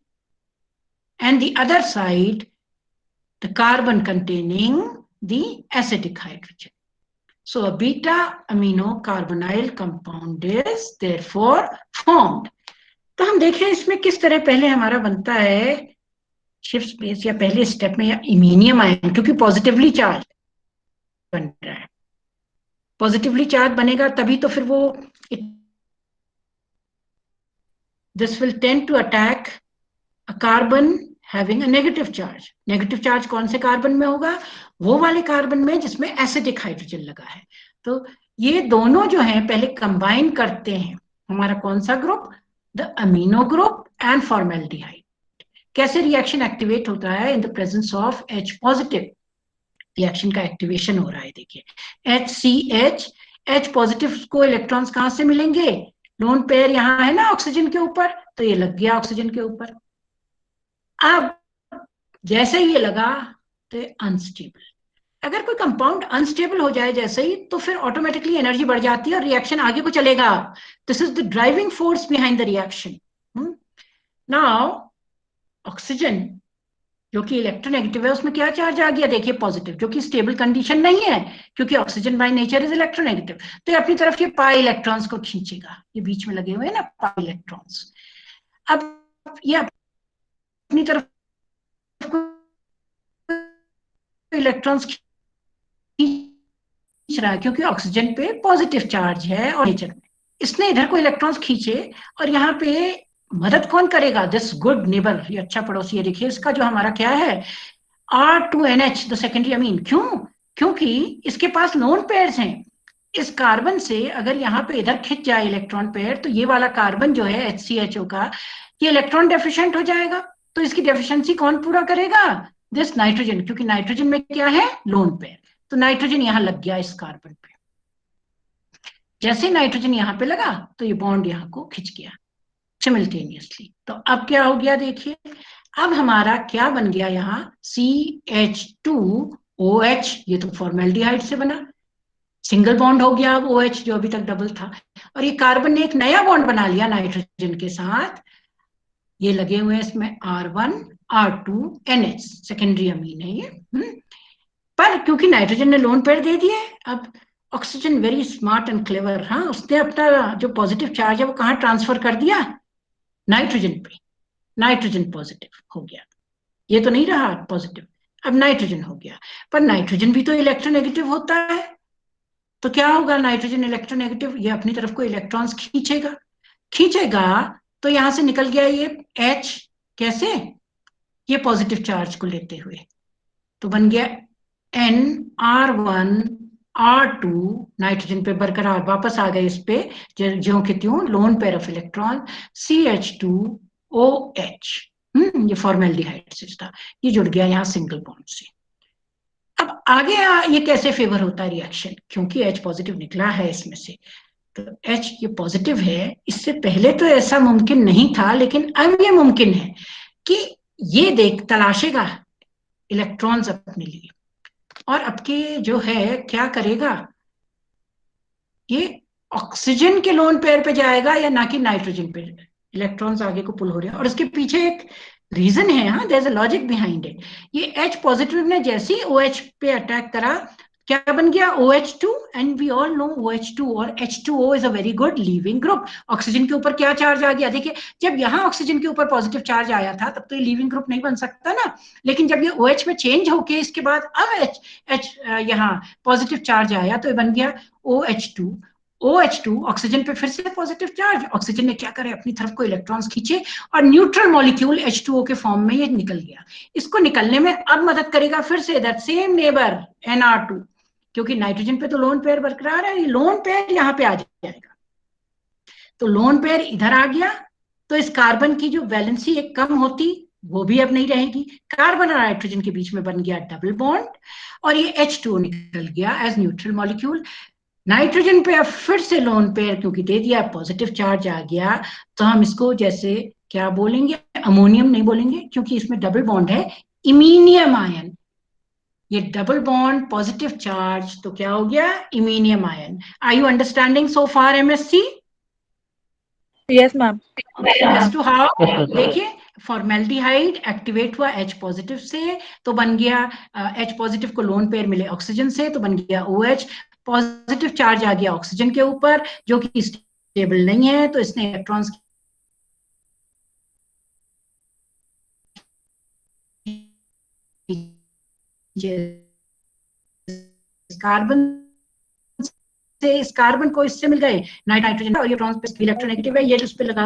and the other side the carbon containing the acidic hydrogen. So a beta amino carbonyl compound is therefore formed. तो हम देखें इसमें किस तरह पहले हमारा बनता है शिफ्ट बेस, या पहले स्टेप में, या इमीनियम आयन, क्योंकि पॉजिटिवली चार्ज बन रहा है, पॉजिटिवली चार्ज बनेगा तभी तो फिर वो this will tend to attack a carbon having a negative charge. Negative charge कौन से कार्बन में होगा, वो वाले कार्बन में जिसमें एसिडिक हाइड्रोजन लगा है। तो ये दोनों जो हैं पहले कंबाइन करते हैं हमारा कौन सा group, the amino group and formaldehyde. कैसे रिएक्शन एक्टिवेट होता है in the presence of H positive, reaction का एक्टिवेशन हो रहा है। देखिए HCH, H पॉजिटिव को इलेक्ट्रॉन्स कहां से मिलेंगे, लोन पेयर यहाँ है ना ऑक्सीजन के ऊपर, तो ये लग गया ऑक्सीजन के ऊपर। अब जैसे ही ये लगा तो अनस्टेबल, अगर कोई कंपाउंड अनस्टेबल हो जाए जैसे ही, तो फिर ऑटोमेटिकली एनर्जी बढ़ जाती है और रिएक्शन आगे को चलेगा। This is the driving force behind the reaction. Now oxygen जो कि इलेक्ट्रोनेगेटिव है, उसमें क्या चार्ज आ गया, देखिए पॉजिटिव, जो कि स्टेबल कंडीशन नहीं है क्योंकि oxygen by nature is electronegative. तो ये अपनी तरफ ये पाई इलेक्ट्रॉन्स को खींचेगा, ये बीच में लगे हुए हैं ना पाई इलेक्ट्रॉन्स। अब ये अपनी तरफ इलेक्ट्रॉन्स खींच रहा है क्योंकि ऑक्सीजन पे पॉजिटिव चार्ज है और नेचर में, इसने इधर को इलेक्ट्रॉन्स खींचे और यहाँ पे मदद कौन करेगा, दिस गुड नेबर, ये अच्छा पड़ोसी है। देखिए इसका जो हमारा क्या है R2NH द सेकेंडरी अमीन, क्योंकि इसके पास लोन पेयर्स हैं। इस कार्बन से अगर यहाँ पे इधर खिंच जाए इलेक्ट्रॉन पेयर, तो ये वाला कार्बन जो है HCHO का, ये इलेक्ट्रॉन डेफिशिएंट हो जाएगा। तो इसकी डेफिशिएंसी कौन पूरा करेगा, दिस नाइट्रोजन, क्योंकि नाइट्रोजन में क्या है, लोन पेयर। तो नाइट्रोजन यहाँ लग गया इस कार्बन पे, जैसे नाइट्रोजन यहाँ पे लगा तो ये बॉन्ड यहाँ को खिंच गया सिमिल्टेनियसली। तो अब क्या हो गया, देखिए अब हमारा क्या बन गया यहाँ, CH2OH, ये तो फॉर्मेल्डिहाइड से बना, सिंगल बॉन्ड हो गया अब OH जो अभी तक डबल था, और ये कार्बन ने एक नया बॉन्ड बना लिया नाइट्रोजन के साथ, ये लगे हुए हैं इसमें R1R2NH, सेकेंडरी अमीन है ये। पर क्योंकि नाइट्रोजन ने लोन पेयर दे दिए, अब oxygen very smart and clever, हाँ, उसने अपना जो पॉजिटिव चार्ज है वो कहाँ ट्रांसफर कर दिया, नाइट्रोजन पे, नाइट्रोजन पॉजिटिव हो गया, ये तो नहीं रहा पॉजिटिव, अब नाइट्रोजन हो गया। पर नाइट्रोजन भी तो इलेक्ट्रोनेगेटिव होता है, तो क्या होगा, नाइट्रोजन इलेक्ट्रोनेगेटिव, ये अपनी तरफ को इलेक्ट्रॉन्स खींचेगा, तो यहां से निकल गया ये H, कैसे, ये पॉजिटिव चार्ज को लेते हुए, तो बन गया NR1R2, नाइट्रोजन पे बरकरार वापस आ गए इस पे ज्यों के त्यों, lone pair of electron, CH2OH, ये फॉर्मेल्डिहाइड से था, ये जुड़ गया यहाँ सिंगल बॉन्ड से। अब आगे ये कैसे फेवर होता है रिएक्शन, क्योंकि H पॉजिटिव निकला है इसमें से, तो H ये पॉजिटिव है, इससे पहले तो ऐसा मुमकिन नहीं था, लेकिन अब ये मुमकिन है कि ये तलाशेगा इलेक्ट्रॉन्स अपने लिए, और आपके जो है क्या करेगा, ये ऑक्सीजन के लोन पेयर पे जाएगा या ना कि नाइट्रोजन पे, इलेक्ट्रॉन्स आगे को पुल हो रहे हैं। और इसके पीछे एक रीजन है, हाँ, there is a logic behind it. ये H पॉजिटिव ने जैसे ही OH पे अटैक करा, क्या बन गया, OH2, and we all know OH2 और H2O is a very good leaving group. Oxygen के ऊपर क्या चार्ज आ गया, देखिए जब यहाँ ऑक्सीजन के ऊपर पॉजिटिव चार्ज आया था तब तो ये लीविंग ग्रुप नहीं बन सकता ना, लेकिन जब ये OH में चेंज होके इसके बाद अब H यहाँ पॉजिटिव चार्ज आया तो ये बन गया OH2 ऑक्सीजन पे फिर से पॉजिटिव चार्ज, ऑक्सीजन ने क्या करे, अपनी तरफ को इलेक्ट्रॉन्स खींचे और न्यूट्रल मॉलिक्यूल H2O के फॉर्म में ये निकल गया। इसको निकलने में अब मदद करेगा फिर say that same neighbour NR2, क्योंकि नाइट्रोजन पे तो लोन पेयर बरकरार है, लोन पेयर यहाँ पे आ जाएगा, तो लोन पेयर इधर आ गया, तो इस कार्बन की जो वैलेंसी एक कम होती वो भी अब नहीं रहेगी, कार्बन और नाइट्रोजन के बीच में बन गया डबल बॉन्ड, और ये H2O निकल गया एज न्यूट्रल मॉलिक्यूल। नाइट्रोजन पे अब फिर से लोन पेयर क्योंकि दे दिया, पॉजिटिव चार्ज आ गया, तो हम इसको जैसे क्या बोलेंगे, अमोनियम नहीं बोलेंगे क्योंकि इसमें डबल बॉन्ड है, इमीनियम आयन, ये डबल बॉन्ड पॉजिटिव चार्ज, तो क्या हो गया, iminium ion. Are you understanding so far MSc? Yes, ma'am. As to how, देखिए फॉर्मेल्डिहाइड एक्टिवेट हुआ H पॉजिटिव से, तो बन गया H पॉजिटिव को लोन पेयर मिले ऑक्सीजन से, तो बन गया OH, पॉजिटिव चार्ज आ गया ऑक्सीजन के ऊपर जो कि स्टेबल नहीं है, तो इसने इलेक्ट्रॉन्स कार्बन से, इस कार्बन को इससे मिल गए नाइट्रोजन, और ये इलेक्ट्रोनेगेटिव है, ये जिस पे लगा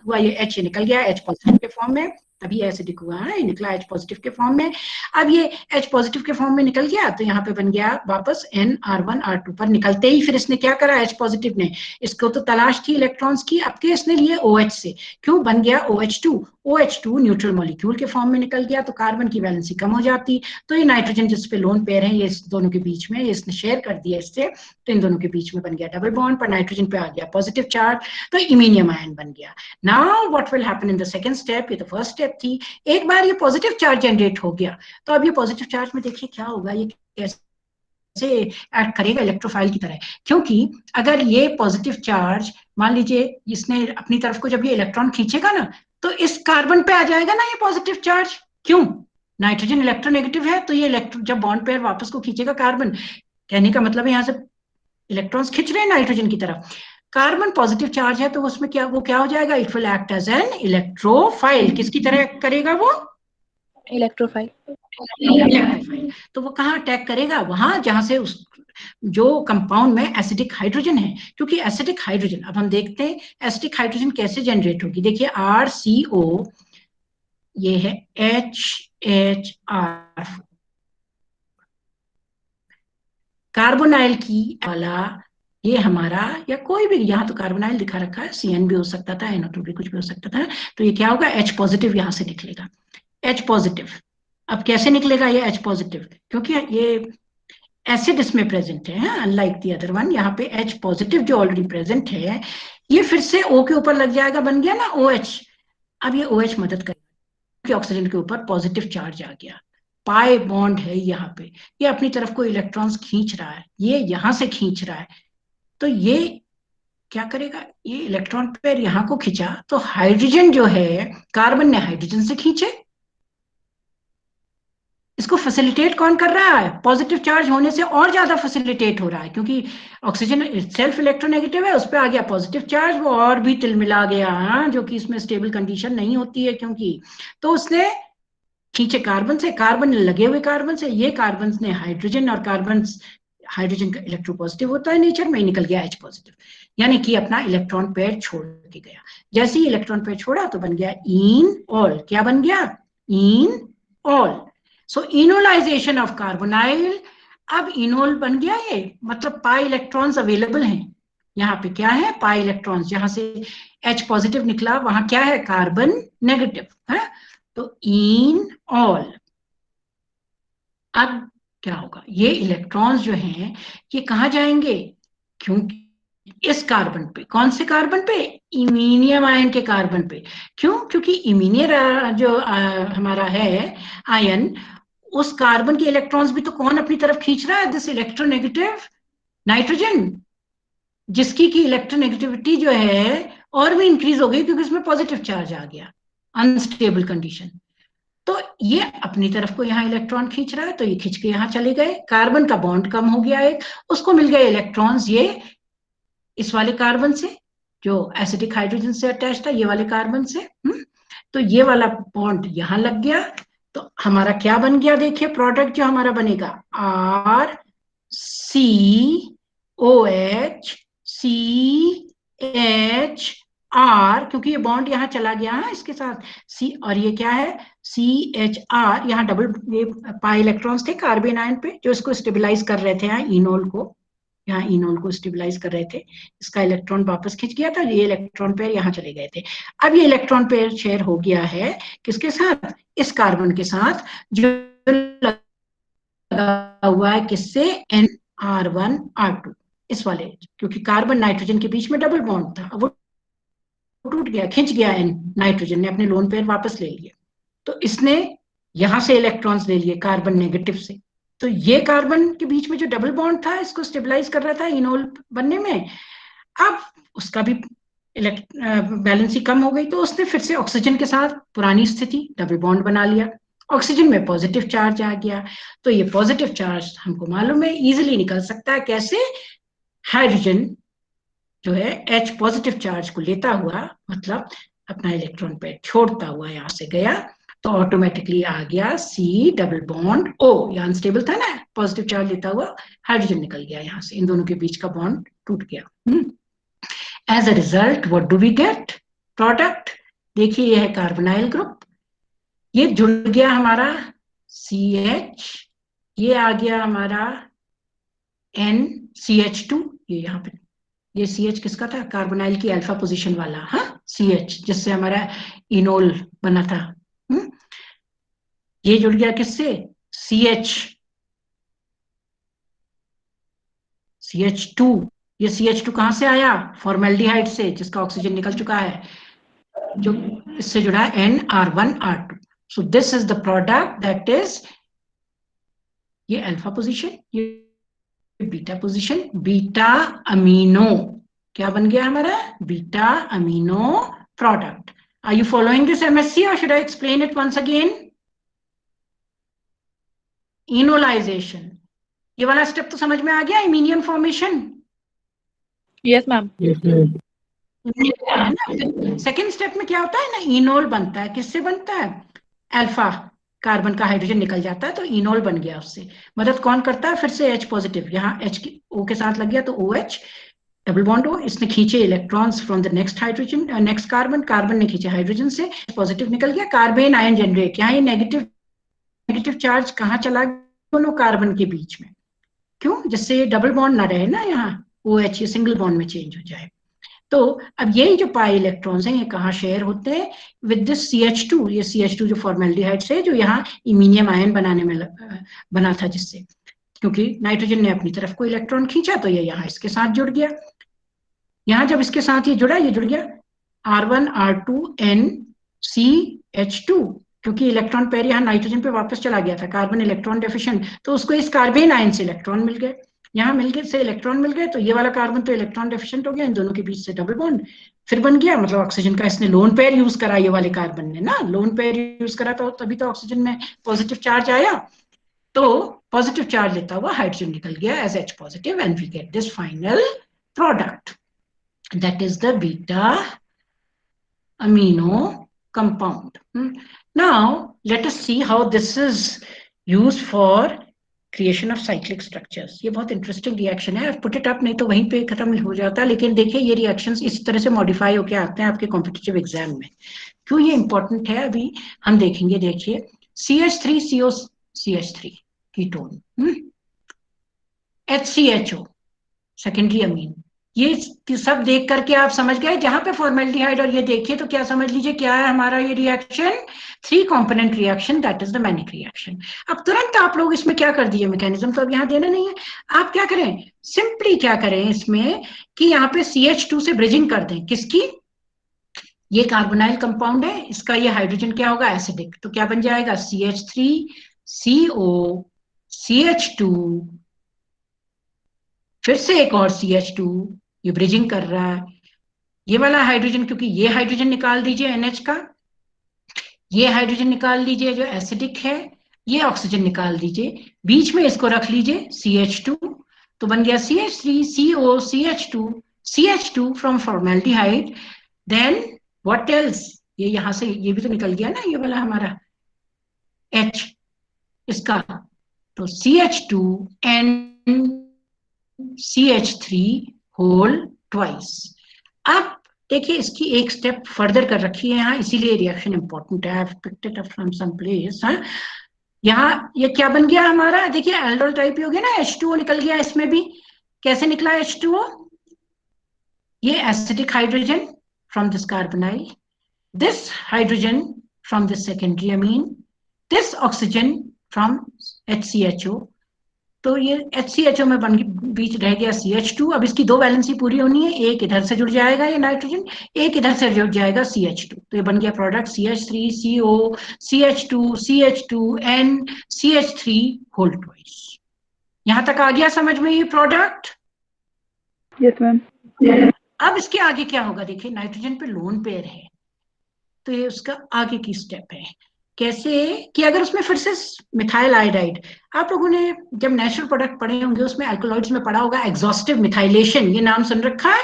हुआ ये H निकल गया H पॉजिटिव के फॉर्म में, तभी एसिडिक हुआ है, निकला H पॉजिटिव के फॉर्म में। अब ये H पॉजिटिव के फॉर्म में निकल गया तो यहाँ पे बन गया वापस NR1R2 पर निकलते ही फिर इसने क्या करा, H पॉजिटिव ने, इसको तो तलाश थी इलेक्ट्रॉन्स की, अब के इसने लिए OH से, क्यों बन गया OH2 न्यूट्रल मॉलिक्यूल के फॉर्म में निकल गया, तो कार्बन की वैलेंसी कम हो जाती, तो ये नाइट्रोजन जिस पे लोन पेयर है ये इस दोनों के बीच में, ये इसने शेयर कर दिया इससे, तो इन दोनों के बीच में बन गया डबल बॉन्ड, पर नाइट्रोजन पे आ गया पॉजिटिव चार्ज, तो इमीनियम आयन बन गया। Now what will happen in the second step, ये तो फर्स्ट स्टेप थी। एक बार ये पॉजिटिव चार्ज जनरेट हो गया तो अब ये पॉजिटिव चार्ज में देखिए क्या होगा, ये कैसे एक्ट करेगा इलेक्ट्रोफाइल की तरह, क्योंकि अगर ये पॉजिटिव चार्ज मान लीजिए इसने अपनी तरफ को जब ये इलेक्ट्रॉन खींचेगा ना तो इस कार्बन पे आ जाएगा ना ये पॉजिटिव चार्ज, क्यों, नाइट्रोजन इलेक्ट्रोनेगेटिव है, तो ये इलेक्ट्रॉन जब बॉन्ड पेयर वापस को खींचेगा कार्बन, कहने का मतलब है यहाँ से इलेक्ट्रॉन्स खींच रहे हैं नाइट्रोजन की तरफ, कार्बन पॉजिटिव चार्ज है तो उसमें क्या, वो क्या हो जाएगा, it will act as an electrophile, किसकी तरह करेगा वो, इलेक्ट्रोफाइल। तो वो कहाँ अटैक करेगा, वहां जहां से उस जो कंपाउंड में एसिडिक हाइड्रोजन है, क्योंकि एसिडिक हाइड्रोजन, अब हम देखते हैं एसिडिक हाइड्रोजन कैसे जनरेट होगी, देखिए RCO, ये है HHR, कार्बोनाइल की वाला ये हमारा, या कोई भी, यहाँ तो कार्बोनाइल दिखा रखा है, CN भी हो सकता था, NO2 भी कुछ भी हो सकता था, तो ये क्या होगा, H पॉजिटिव यहां से निकलेगा, H पॉजिटिव। अब कैसे निकलेगा ये H पॉजिटिव, क्योंकि ये एसिड इसमें प्रेजेंट है, अनलाइक द अदर वन, यहाँ पे H पॉजिटिव जो ऑलरेडी प्रेजेंट है ये फिर से O के ऊपर लग जाएगा, बन गया ना OH, अब ये OH मदद करेगा क्योंकि ऑक्सीजन के ऊपर पॉजिटिव चार्ज आ गया, पाई बॉन्ड है यहाँ पे, ये अपनी तरफ को इलेक्ट्रॉन्स खींच रहा है, ये यहां से खींच रहा है, तो ये क्या करेगा, ये इलेक्ट्रॉन पेयर यहां को खींचा तो हाइड्रोजन जो है, कार्बन ने हाइड्रोजन से खींचे, इसको फैसिलिटेट कौन कर रहा है, पॉजिटिव चार्ज होने से और ज्यादा फैसिलिटेट हो रहा है, क्योंकि ऑक्सीजन सेल्फ इलेक्ट्रोनेगेटिव है, उस पर आ गया पॉजिटिव चार्ज, वो और भी तिलमिला गया, जो कि इसमें स्टेबल कंडीशन नहीं होती है, क्योंकि तो उसने खींचे कार्बन से, कार्बन लगे हुए कार्बन से, ये कार्बन ने हाइड्रोजन, और कार्बन हाइड्रोजन का इलेक्ट्रोपॉजिटिव होता है नेचर में, निकल गया H पॉजिटिव, यानी कि अपना इलेक्ट्रॉन पेयर छोड़ के गया, जैसे ही इलेक्ट्रॉन पेयर छोड़ा तो बन गया इन ऑल, क्या बन गया, in all, so enolisation of carbonyl, अब इनोल बन गया ये, मतलब पाई इलेक्ट्रॉन्स अवेलेबल हैं, यहाँ पे क्या है, पाई इलेक्ट्रॉन्स, जहां से H पॉजिटिव निकला वहां क्या है, कार्बन नेगेटिव है, तो इन ऑल, अब क्या होगा, ये इलेक्ट्रॉन्स जो हैं ये कहाँ जाएंगे, क्योंकि इस कार्बन पे, कौन से कार्बन पे, इमीनियम आयन के कार्बन पे, क्यों, क्योंकि इमीनियम जो हमारा है आयन, उस कार्बन के इलेक्ट्रॉन्स भी तो कौन अपनी तरफ खींच रहा है, दिस इलेक्ट्रोनेगेटिव नाइट्रोजन, जिसकी की इलेक्ट्रोनेगेटिविटी जो है और भी इंक्रीज हो गई क्योंकि उसमें पॉजिटिव चार्ज आ गया, अनस्टेबल कंडीशन, तो ये अपनी तरफ को यहाँ इलेक्ट्रॉन खींच रहा है, तो ये खींच के यहाँ चले गए, कार्बन का बॉन्ड कम हो गया एक, उसको मिल गए इलेक्ट्रॉन्स ये इस वाले कार्बन से जो एसिडिक हाइड्रोजन से अटैच था, ये वाले कार्बन से, तो ये वाला बॉन्ड यहाँ लग गया, तो हमारा क्या बन गया, देखिए प्रोडक्ट जो हमारा बनेगा RCOH क्योंकि ये बॉन्ड यहाँ चला गया है इसके साथ C, और ये क्या है CHR, यहाँ डबल ये पाई इलेक्ट्रॉन्स थे कार्बन आयन पे जो इसको स्टेबलाइज कर रहे थे, यहाँ इनोल को स्टेबलाइज कर रहे थे, इसका इलेक्ट्रॉन वापस खींच गया था, ये इलेक्ट्रॉन पेयर यहाँ चले गए थे, अब ये इलेक्ट्रॉन पेयर शेयर हो गया है किसके साथ, इस कार्बन के साथ जो लगा हुआ है किससे, NR1R2, इस वाले, क्योंकि कार्बन नाइट्रोजन के बीच में डबल बॉन्ड था, वो टूट गया, खिंच गया, नाइट्रोजन ने अपने लोन पेयर वापस ले लिए, तो इसने यहां से इलेक्ट्रॉन्स ले लिए कार्बन नेगेटिव से, तो ये कार्बन के बीच में जो डबल बॉन्ड था इसको स्टेबलाइज कर रहा था इनोल बनने में, अब उसका भी बैलेंसी कम हो गई, तो उसने फिर से ऑक्सीजन के साथ पुरानी स्थिति डबल बॉन्ड बना लिया, ऑक्सीजन में पॉजिटिव चार्ज आ गया, तो ये पॉजिटिव चार्ज हमको मालूम है इजीली निकल सकता है, कैसे, हाइड्रोजन जो है H पॉजिटिव चार्ज को लेता हुआ, मतलब अपना इलेक्ट्रॉन पेयर छोड़ता हुआ यहां से गया, तो ऑटोमेटिकली आ गया C डबल बॉन्ड O, यहाँ अनस्टेबल था ना, पॉजिटिव चार्ज लेता हुआ हाइड्रोजन निकल गया यहाँ से, इन दोनों के बीच का बॉन्ड टूट गया। As a result what do we get, product, देखिए ये है कार्बोनाइल ग्रुप, ये जुड़ गया हमारा CH, ये आ गया हमारा NCH2, ये यहाँ पे ये CH किसका था, कार्बोनाइल की अल्फा पोजीशन वाला, हाँ CH, जिससे हमारा इनोल बना था। ये जुड़ गया किससे, CH2। ये CH2 कहां से आया, फॉर्मेल्डिहाइड से, जिसका ऑक्सीजन निकल चुका है, जो इससे जुड़ा है NR1R2। So this is the product that is, ये अल्फा पोजीशन, ये बीटा पोजीशन, बीटा अमीनो, क्या बन गया हमारा, beta amino product. Are you following this MSc और should I explain it once again? Enolisation, ये वाला स्टेप तो समझ में आ गया, iminium formation. Yes ma'am. Second step में क्या होता है ना, इनोल बनता है, किससे बनता है, अल्फा कार्बन का हाइड्रोजन निकल जाता है तो इनोल बन गया। उससे मदद कौन करता है, फिर से H पॉजिटिव, यहाँ H की O के साथ लग गया तो OH, डबल बॉन्ड O, इसने खींचे electrons from the next hydrogen, next carbon, carbon ने खींचे हाइड्रोजन से, पॉजिटिव निकल गया, कार्बेन आयन जनरेट, यहाँ ये नेगेटिव चार्ज कहाँ चला गया, दोनों कार्बन के बीच में, क्यों, जिससे ये डबल बॉन्ड ना रहे ना, यहाँ OH ये सिंगल बॉन्ड में चेंज हो जाए। तो अब ये जो पाई इलेक्ट्रॉन्स हैं ये कहाँ शेयर होते हैं, विद दिस CH2, ये CH2 जो फॉर्मेल्डिहाइड से, जो यहाँ इमीनियम आयन बनाने में बना था, जिससे क्योंकि नाइट्रोजन ने अपनी तरफ को इलेक्ट्रॉन खींचा तो ये यहाँ इसके साथ जुड़ गया। यहाँ जब इसके साथ ये जुड़ा, ये जुड़ गया R1R2NCH2, क्योंकि इलेक्ट्रॉन पेयर यहाँ नाइट्रोजन पे वापस चला गया था, कार्बन इलेक्ट्रॉन डेफिशिएंट, तो उसको इस कार्बेन आयन से इलेक्ट्रॉन मिल गए, यहाँ मिल गए से इलेक्ट्रॉन मिल गए, तो ये वाला कार्बन तो इलेक्ट्रॉन डेफिशिएंट हो गया, इन दोनों के बीच से डबल बॉन्ड फिर बन गया, मतलब ऑक्सीजन का इसने लोन पेयर यूज करा, ये वाले कार्बन ने ना लोन पेयर यूज करा, तो तभी तो ऑक्सीजन में पॉजिटिव चार्ज आया, तो पॉजिटिव चार्ज लेता हुआ हाइड्रोजन निकल गया as H positive, and we get this final product, that is the beta amino compound. Now let us see how this is used for creation of cyclic structures. ये बहुत interesting reaction है, put it up, नहीं तो वहीं पे खत्म हो जाता, लेकिन देखिए ये रिएक्शंस इस तरह से मॉडिफाई होके आते हैं आपके कॉम्पिटिटिव एग्जाम में। क्यों ये इंपॉर्टेंट है अभी हम देखेंगे। देखिए CH3COCH3 ketone, HCHO secondary amine, ये सब देख करके आप समझ गए, जहां पे फॉर्मेल्डिहाइड और ये देखिए तो क्या समझ लीजिए क्या है हमारा ये reaction, 3 component reaction, that is the manic reaction. अब तुरंत आप लोग इसमें क्या कर दिए, मैकेनिज्म तो अब यहाँ देना नहीं है, आप क्या करें, सिंपली क्या करें इसमें कि यहाँ पे CH2 से ब्रिजिंग कर दें, किसकी, ये कार्बोनाइल कंपाउंड है, इसका ये हाइड्रोजन क्या होगा, एसिडिक, तो क्या बन जाएगा CH3CO CH2, फिर से एक और CH2, ये ब्रिजिंग कर रहा है, ये वाला हाइड्रोजन, क्योंकि ये हाइड्रोजन निकाल दीजिए NH का, ये हाइड्रोजन निकाल लीजिए जो एसिडिक है, ये ऑक्सीजन निकाल दीजिए, बीच में इसको रख लीजिए CH2, तो बन गया CH3CO CH2 from formaldehyde, then what else, ये यहां से ये भी तो निकल गया ना, ये वाला हमारा H इसका, तो CH2 and CH3 whole twice. अब देखिए इसकी एक स्टेप फर्दर कर रखी है यहाँ, इसीलिए रिएक्शन इंपॉर्टेंट है, I've picked it up from some place, हाँ? यहाँ ये क्या बन गया हमारा, देखिए एल्डोल टाइप ही हो गया ना, H2O निकल गया, इसमें भी कैसे निकला H2O, ये acidic hydrogen from this carbonyl, this hydrogen from this secondary amine, this oxygen from HCHO, तो ये HCHO में बन बीच रह गया CH2, अब इसकी 2 वैलेंसी पूरी होनी है, एक इधर से जुड़ जाएगा ये नाइट्रोजन, एक इधर से जुड़ जाएगा CH2, तो ये बन गया product CH3CO CH2 and CH3 whole twice. यहां तक आ गया समझ में ये प्रोडक्ट? Yes ma'am. अब इसके आगे क्या होगा, देखिए नाइट्रोजन पे लोन पेयर है, तो ये उसका आगे की स्टेप है, कैसे कि अगर उसमें फिर से मिथाइल आयोडाइड, आप लोगों ने जब नेचुरल प्रोडक्ट पढ़े होंगे उसमें अल्कोलॉइड्स में पढ़ा होगा एग्जॉस्टिव मिथाइलेशन, ये नाम सुन रखा है,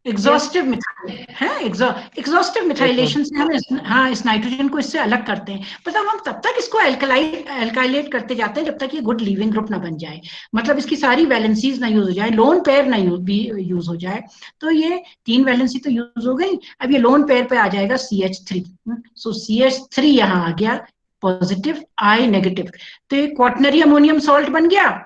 एग्जॉस्टिव मिथाइल है, एग्जॉस्टिव मिथाइलेशन से हम इस नाइट्रोजन को इससे अलग करते हैं। मतलब हम तब तक इसको एल्काइलेट करते जाते हैं जब तक ये गुड लीविंग ग्रुप ना बन जाए, मतलब इसकी सारी वैलेंसीज ना यूज हो जाए, लोन पेयर ना यूज हो जाए। तो ये 3 वैलेंसी तो यूज हो गई, अब ये लोन पेयर पे आ जाएगा CH3। सो CH3 यहाँ आ गया पॉजिटिव, I नेगेटिव, तो ये क्वाटनरी अमोनियम सॉल्ट बन गया।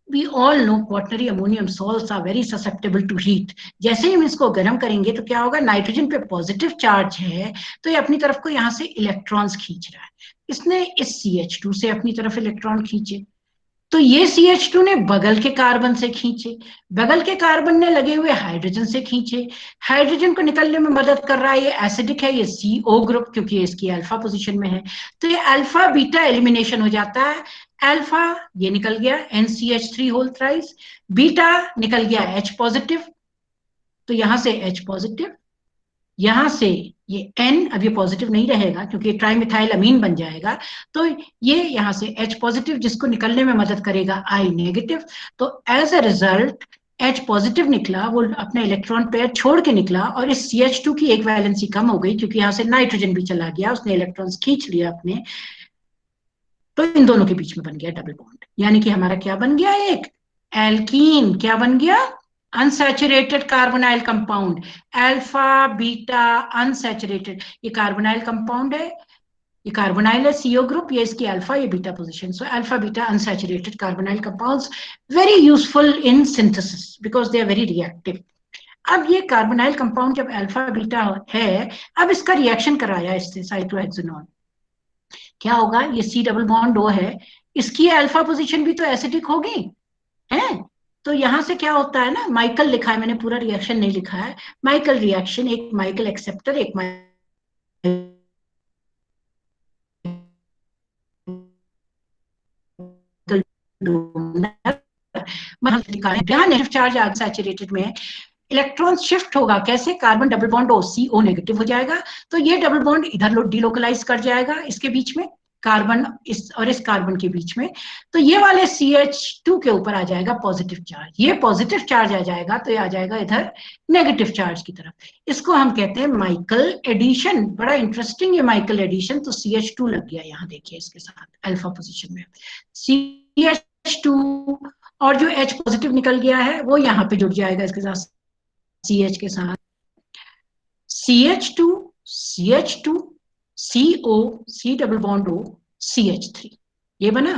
We all know quaternary ammonium salts are very susceptible to heat। जैसे ही हम इसको गर्म करेंगे तो क्या होगा, नाइट्रोजन पे पॉजिटिव चार्ज है तो ये अपनी तरफ को यहाँ से इलेक्ट्रॉन्स खींच रहा है, इसने इस CH2 से अपनी तरफ इलेक्ट्रॉन खींचे, तो ये CH2 ने बगल के कार्बन से खींचे, बगल के कार्बन ने लगे हुए हाइड्रोजन से खींचे, हाइड्रोजन को निकलने में मदद कर रहा है, ये एसिडिक है, ये CO ग्रुप क्योंकि इसकी अल्फा पोजीशन में है, तो ये अल्फा बीटा एलिमिनेशन हो जाता है। अल्फा ये निकल गया NCH3 होल थ्राइस, बीटा निकल गया H पॉजिटिव, तो यहां से H पॉजिटिव, यहां से ये N, अब ये पॉजिटिव नहीं रहेगा क्योंकि ट्राई मिथाइल अमीन बन जाएगा, तो ये यहां से H पॉजिटिव जिसको निकलने में मदद करेगा I नेगेटिव, तो as a result H positive निकला, वो अपना इलेक्ट्रॉन पेयर छोड़ के निकला और इस CH2 की एक वैलेंसी कम हो गई क्योंकि यहां से नाइट्रोजन भी चला गया, उसने इलेक्ट्रॉन्स खींच लिया अपने, तो इन दोनों के बीच में बन गया डबल बॉन्ड, यानी कि हमारा क्या बन गया, एक एल्कीन, क्या बन गया, unsaturated carbonyl compound, alpha beta unsaturated, ये कार्बोनाइल कंपाउंड है, ये कार्बोनाइल है CO ग्रुप, ये इसकी अल्फा, ये beta position, so alpha beta unsaturated carbonyl compounds very useful in synthesis because they are very reactive. अब ये कार्बोनाइल कंपाउंड जब अल्फा बीटा है, अब इसका रिएक्शन कराया इससे साइक्लोहेक्सेनॉन, क्या होगा, ये C डबल बॉन्ड O है, इसकी अल्फा पोजीशन भी तो एसिडिक होगी है, तो यहां से क्या होता है ना, माइकल लिखा है मैंने, पूरा रिएक्शन नहीं लिखा है, माइकल रिएक्शन, एक माइकल एक्सेप्टर, एक नेगेटिव चार्ज सैचुरेटेड में इलेक्ट्रॉन शिफ्ट होगा, कैसे, carbon double bond O CO negative हो जाएगा, तो ये डबल बॉन्ड इधर डिलोकलाइज कर जाएगा इसके बीच में, कार्बन इस कार्बन के बीच में, तो ये वाले CH2 के ऊपर आ जाएगा पॉजिटिव चार्ज, ये पॉजिटिव चार्ज आ जाएगा तो ये आ जाएगा इधर नेगेटिव चार्ज की तरफ, इसको हम कहते हैं माइकल एडिशन। बड़ा इंटरेस्टिंग ये माइकल एडिशन, तो CH2 लग गया यहाँ, देखिए इसके साथ अल्फा पोजीशन में CH2, और जो H पॉजिटिव निकल गया है वो यहाँ पे जुड़ जाएगा इसके साथ CH के साथ, CH2 CH2 CO C double bond O CH3, ये बना।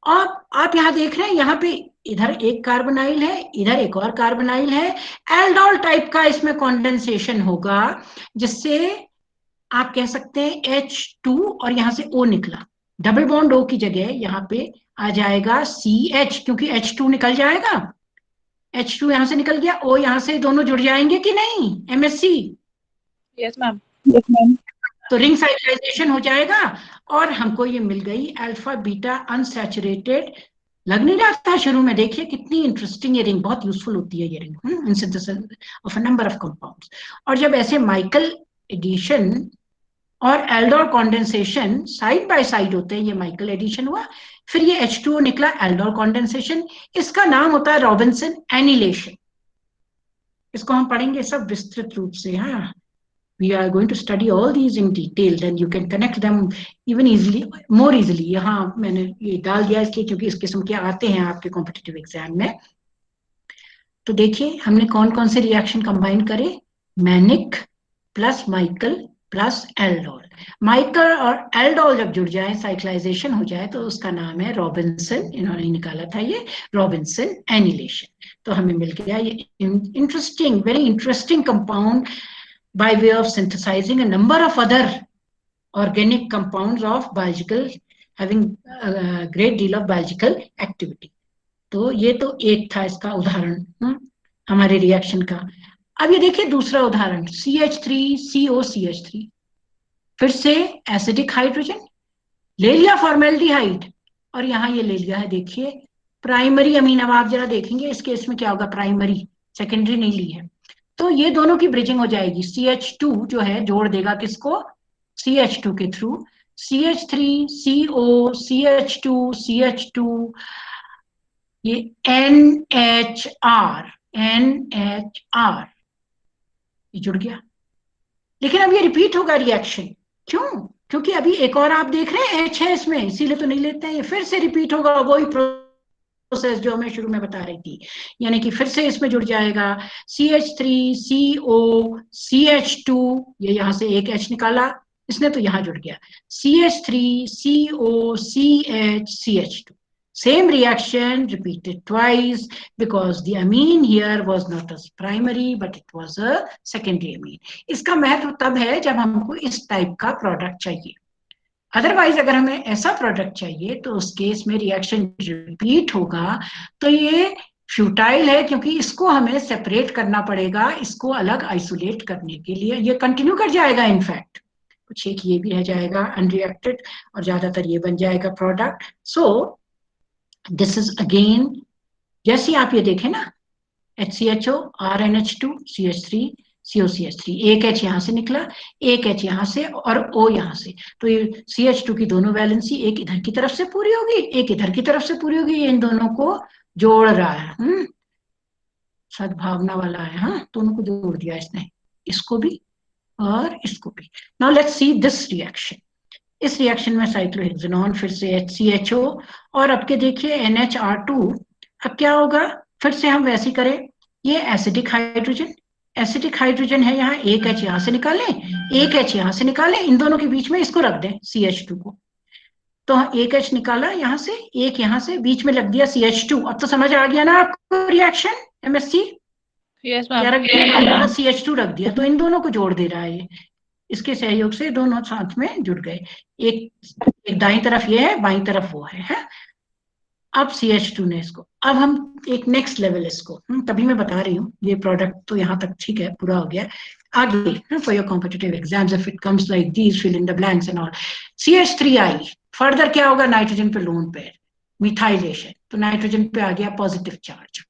आप यहाँ देख रहे हैं, यहाँ पे इधर एक कार्बोनाइल है, इधर एक और कार्बोनाइल है, एल्डोल टाइप का इसमें कॉन्डेंसेशन होगा, जिससे आप कह सकते हैं H2 और यहाँ से O निकला, डबल बॉन्ड O की जगह यहाँ पे आ जाएगा CH, क्योंकि H2 निकल जाएगा, H2 यहां से निकल गया, O यहां से, दोनों जुड़ जाएंगे कि नहीं MSC? Yes, ma'am. Yes, ma'am. तो रिंग साइक्लाइजेशन हो जाएगा और हमको ये मिल गई अल्फा बीटा अनसैचुरेटेड। लग नहीं रहा था शुरू में, देखिए कितनी इंटरेस्टिंग ये रिंग, बहुत यूजफुल होती है ये ring in synthesis of a number of compounds. और जब ऐसे माइकल एडिशन और aldol condensation side by side होते हैं, ये माइकल एडिशन हुआ, फिर ये H2O निकला एल्डोल कॉन्डेंसेशन, इसका नाम होता है रॉबिन्सन एनिलेशन। इसको हम पढ़ेंगे सब विस्तृत रूप से, हाँ, we are going to study all these in detail, then you can connect them even easily, more easily। यहाँ मैंने ये डाल दिया इसलिए क्योंकि इस किस्म के आते हैं आपके कॉम्पिटिटिव एग्जाम में। तो देखिए हमने कौन कौन से रिएक्शन कंबाइन करे, manic plus Michael plus aldol, Michael और एल्डोल जब जुड़ जाए, साइक्लाइजेशन हो जाए, तो उसका नाम है रॉबिन्सन, इन्होंने निकाला था ये रॉबिन्सन एनिलेशन। तो हमें मिल गया ये interesting, very interesting compound by way of synthesizing a number of other organic compounds of biological, having a great deal of biological activity। तो ये तो एक था इसका उदाहरण हमारे रिएक्शन का। अब ये देखिए दूसरा उदाहरण, CH3COCH3, फिर से एसिडिक हाइड्रोजन, ले लिया फॉर्मेल्डिहाइड और यहाँ ये ले लिया है, देखिए प्राइमरी अमीन। अब आप जरा देखेंगे इस केस में क्या होगा, प्राइमरी, सेकेंडरी नहीं ली है, तो ये दोनों की ब्रिजिंग हो जाएगी, CH2 जो है जोड़ देगा किसको, CH2 के थ्रू, CH3CO CH2 ये NHR ये जुड़ गया। लेकिन अब ये रिपीट होगा रिएक्शन, क्यों? क्योंकि अभी एक और आप देख रहे हैं H है इसमें, इसीलिए तो नहीं लेते हैं। ये फिर से रिपीट होगा, वही प्रोसेस जो मैं शुरू में बता रही थी, यानी कि फिर से इसमें जुड़ जाएगा CH3CO CH2, ये यहां से एक H निकाला इसने तो यहां जुड़ गया CH3CO CH CH2। Same reaction repeated twice because the amine here was not a primary but it was a secondary amine. इसका महत्व तब है जब हमको इस टाइप का प्रोडक्ट चाहिए। अदरवाइज अगर हमें ऐसा प्रोडक्ट चाहिए तो उस केस में रिएक्शन रिपीट होगा तो ये फ्यूटाइल है, क्योंकि इसको हमें सेपरेट करना पड़ेगा, इसको अलग आइसोलेट करने के लिए। ये कंटिन्यू कर जाएगा, इनफैक्ट कुछ एक ये भी रह जाएगा अनरिएक्टेड और ज्यादातर ये बन जाएगा product. So this is again, जैसे आप ये देखें ना, HCHO RNH2 CH3 COCH3, एक H यहाँ से निकला, एक H यहाँ से और O यहाँ से, तो ये CH2 की दोनों वैलेंसी एक इधर की तरफ से पूरी होगी, एक इधर की तरफ से पूरी होगी। ये इन दोनों को जोड़ रहा है, सद्भावना वाला है। हाँ, दोनों को जोड़ दिया इसने, इसको भी और इसको भी। Now let's see this reaction. इस रिएक्शन में साइक्लोहेक्सेनॉन फिर से HCHO और अब के देखिए NHR2। अब क्या होगा, फिर से हम वैसे करें, ये एसिडिक हाइड्रोजन है यहाँ, एक H यहाँ से निकालें, एक H यहाँ से निकालें, इन दोनों के बीच में इसको रख दें CH2 को। तो एक H निकाला यहाँ से, एक यहाँ से, बीच में लग दिया CH2। अब तो समझ आ गया ना आपको रिएक्शन MSc? Yes, क्या ma'am. रख दिया? CH2 रख दिया, तो इन दोनों को जोड़ दे रहा है ये, इसके सहयोग से दोनों साथ में जुड़ गए। एक दाईं तरफ ये है, बाईं तरफ वो है? अब CH2 ने इसको, अब हम एक नेक्स्ट लेवल इसको, तभी मैं बता रही हूँ ये प्रोडक्ट तो यहाँ तक ठीक है, पूरा हो गया। आगे for your competitive exams if it comes like these fill in the blanks and all. CH3I further क्या होगा, नाइट्रोजन पे लोन पेयर मिथाइलेशन, तो नाइट्रोजन पे आ गया पॉजिटिव चार्ज।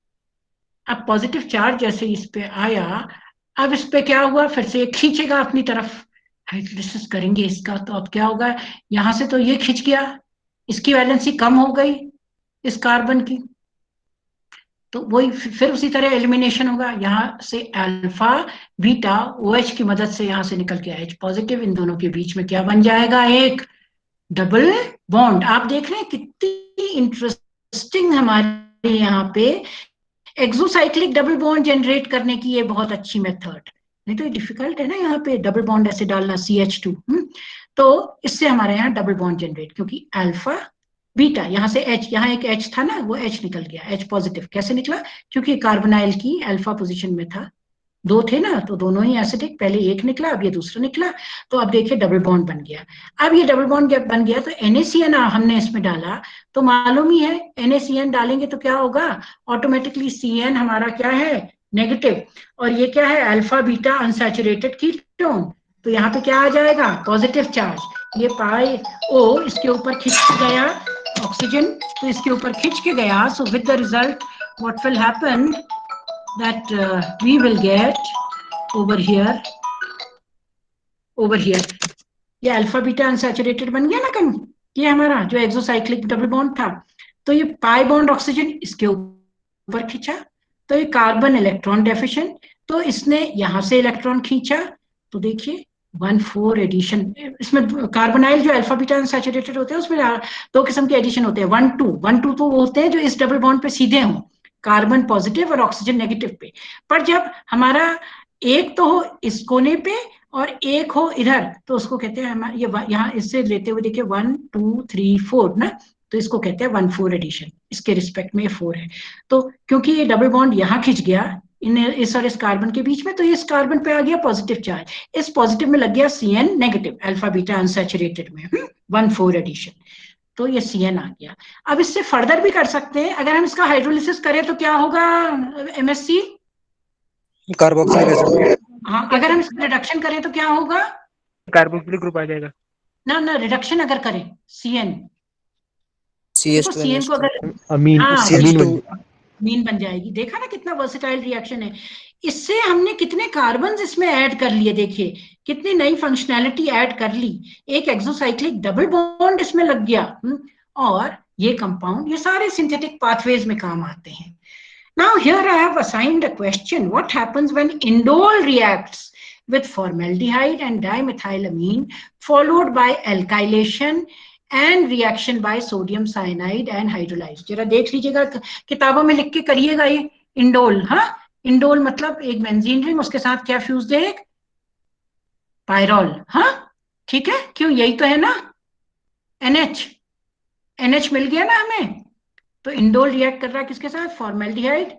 अब पॉजिटिव चार्ज जैसे इस पे आया, अब इस पे क्या हुआ, फिर से खींचेगा अपनी तरफ, हाइड्रोलिसिस करेंगे इसका, तो अब क्या होगा, यहां से तो ये खिंच गया, इसकी वैलेंसी कम हो गई इस कार्बन की, तो वही फिर उसी तरह एलिमिनेशन होगा। यहाँ से अल्फा बीटा OH की मदद से यहाँ से निकल के H पॉजिटिव, इन दोनों के बीच में क्या बन जाएगा, एक डबल बॉन्ड। आप देख रहे हैं कितनी इंटरेस्टिंग हमारे यहाँ पे एक्सोसाइक्लिक डबल बॉन्ड जनरेट करने की ये बहुत अच्छी मेथड, नहीं तो ये डिफिकल्ट है ना यहाँ पे डबल बॉन्ड ऐसे डालना CH2। तो इससे हमारे यहाँ डबल बॉन्ड जनरेट, क्योंकि अल्फा बीटा यहाँ से H, यहाँ एक H था ना, वो H निकल गया, H पॉजिटिव कैसे निकला, क्योंकि कार्बोनाइल की अल्फा पोजीशन में था, दो थे ना, तो दोनों ही एसिडिक, पहले एक निकला अब ये दूसरा निकला, तो अब देखिए डबल बॉन्ड बन गया। अब ये डबल बॉन्ड बन गया तो NaCN हमने इसमें डाला, तो मालूम ही है NaCN डालेंगे तो क्या होगा, ऑटोमेटिकली CN हमारा क्या है, नेगेटिव, और ये क्या है, अल्फा बीटा अनसैचुरेटेड कीटोन, तो यहाँ पे क्या आ जाएगा, पॉजिटिव चार्ज। ये पाई O इसके ऊपर खिंच के गया ऑक्सीजन, तो इसके ऊपर खिंच के गया, so with the result what will happen that we will get over here ये अल्फा बीटा अनसैचुरेटेड बन गया ना कम, ये हमारा जो एक्सोसाइक्लिक डबल बॉन्ड था, तो ये पाई बॉन्ड ऑक्सीजन इसके ऊपर खींचा, तो ये कार्बन इलेक्ट्रॉन डेफिशिएंट, तो इसने यहां से इलेक्ट्रॉन खींचा, तो देखिए 1,4 एडिशन। इसमें कार्बोनाइल जो अल्फा बीटा अनसैचुरेटेड होते हैं उसमें दो किस्म के एडिशन होते हैं, 1,2 तो वो होते हैं जो इस डबल बॉन्ड पे सीधे हों, कार्बन पॉजिटिव और ऑक्सीजन नेगेटिव पे। पर जब हमारा एक तो हो इस कोने पे और एक हो इधर, तो उसको कहते हैं, ये यहाँ इससे लेते हुए देखिए 1 2 3 4 ना, तो इसको कहते हैं 1,4 एडिशन, इसके रिस्पेक्ट में 4 है। तो क्योंकि ये डबल बॉन्ड यहाँ खिंच गया इस और इस कार्बन के बीच में, तो इस कार्बन पे आ गया पॉजिटिव चार्ज, इस पॉजिटिव में लग गया CN negative alpha beta unsaturated में 1,4 एडिशन, तो ये CN आ गया। अब इससे फर्दर भी कर सकते हैं, अगर हम इसका हाइड्रोलिसिस करें तो क्या होगा MSc, कार्बोक्सिलिक हाँ, अगर हम इसका रिडक्शन करें तो क्या होगा, कार्बोक्सिलिक ग्रुप आ जाएगा, ना रिडक्शन अगर करें CN CH2 को अगर अमीन अमीन बन जाएगी। देखा ना कितना वर्सेटाइल रिएक्शन है, इससे हमने कितने कार्बन्स इसमें ऐड कर लिए, देखिए कितनी नई फंक्शनैलिटी ऐड कर ली, एक एक्सोसाइक्लिक डबल बॉन्ड इसमें लग गया, और ये कंपाउंड ये सारे सिंथेटिक पाथवेज में काम आते हैं। Now here I have assigned a question, what happens when indole reacts with formaldehyde and dimethylamine followed by alkylation and reaction by sodium cyanide and hydrolyzed। जरा देख लीजिएगा, किताबों में लिख के करिएगा ये इंडोल। हाँ, इंडोल मतलब एक बेंजीन रिंग, उसके साथ क्या फ्यूज है, एक पायरोल। हाँ ठीक है, क्यों, यही तो है ना, NH मिल गया ना हमें। तो इंडोल रिएक्ट कर रहा है किसके साथ, फॉर्मेल्डिहाइड,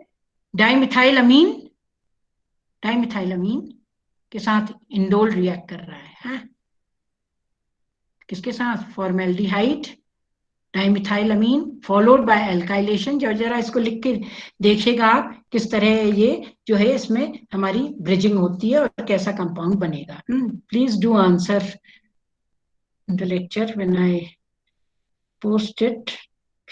डाइमिथाइलअमीन के साथ इंडोल रिएक्ट कर रहा है। हाँ? किसके साथ, फॉर्मेल्डिहाइड, डाइमिथाइलअमीन फॉलोड बाय एल्काइलेशन। जरा इसको लिख के देखिएगा आप किस तरह ये जो है इसमें हमारी ब्रिजिंग होती है और कैसा कंपाउंड बनेगा। Please do answer the lecture when I post it.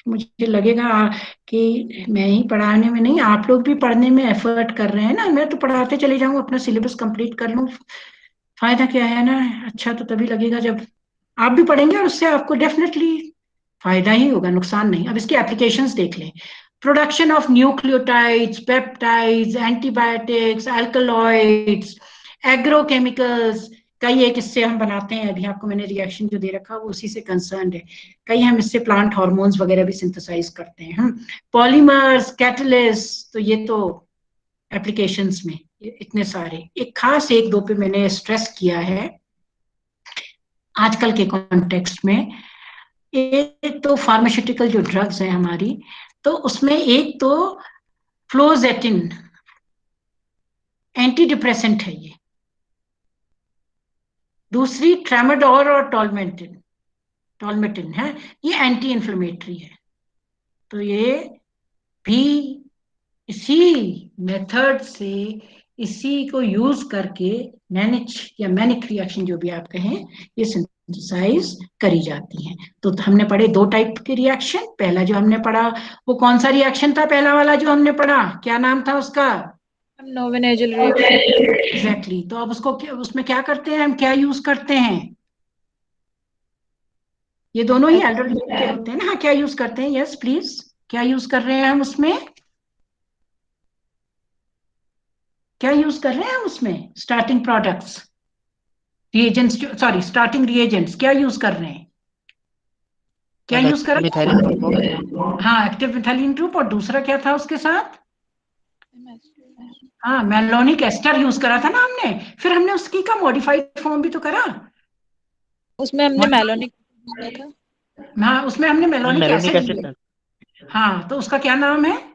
मुझे लगेगा कि मैं ही पढ़ाने में नहीं, आप लोग भी पढ़ने में एफर्ट कर रहे हैं ना। मैं तो पढ़ाते चले जाऊँ, अपना सिलेबस कंप्लीट कर लूँ, फायदा क्या है ना। अच्छा तो तभी लगेगा जब आप भी पढ़ेंगे, और उससे आपको डेफिनेटली फायदा ही होगा, नुकसान नहीं। अब इसकी एप्लीकेशंस देख लें। Production of nucleotides, peptides, antibiotics, alkaloids, agrochemicals, कई एक इससे हम बनाते हैं। अभी आपको मैंने रिएक्शन जो दे रखा वो उसी से कंसर्न्ड है। कई हम इससे प्लांट हार्मोन्स वगैरह भी सिंथेसाइज करते हैं। पॉलीमर्स, कैटलिस्ट, तो ये तो एप्लीकेशंस में इतने सारे। एक खास एक दो पे मैंने स्ट्रेस किया है आजकल के कॉन्टेक्स्ट में। एक तो फार्मास्यूटिकल जो ड्रग्स हैं हमारी, तो उसमें एक तो फ्लोजेटिन एंटी डिप्रेसेंट है ये, दूसरी ट्रेमाडोल और टॉलमेटिन है, ये एंटी इन्फ्लेमेटरी है। तो ये भी इसी मेथड से, इसी को यूज करके मैनिच या मैनिक रिएक्शन जो भी आप कहें, ये सिंथेसाइज करी जाती हैं। तो हमने पढ़े दो टाइप के रिएक्शन। पहला जो हमने पढ़ा वो कौन सा रिएक्शन था, पहला वाला जो हमने पढ़ा, क्या नाम था उसका, नोवेनेजल रिएक्शन। एग्जैक्टली। तो अब उसको उसमें क्या करते हैं हम, क्या यूज करते हैं, ये दोनों ही एल्डोल के होते हैं ना। हाँ, क्या यूज करते हैं, यस प्लीज, क्या यूज कर रहे हैं हम उसमें, क्या यूज कर रहे हैं हम उसमें, starting products, reagents, sorry starting reagents क्या यूज कर रहे हैं, क्या यूज कर रहे हैं, हाँ एक्टिव मिथाइलिन ग्रुप, और दूसरा क्या था उसके साथ, हाँ मैलोनिक एस्टर यूज करा था ना हमने। फिर हमने उसकी का मॉडिफाइड फॉर्म भी तो करा, उसमें हमने मैलोनिक था। हाँ उसमें हमने मैलोनिक एसिड, हाँ तो उसका क्या नाम है,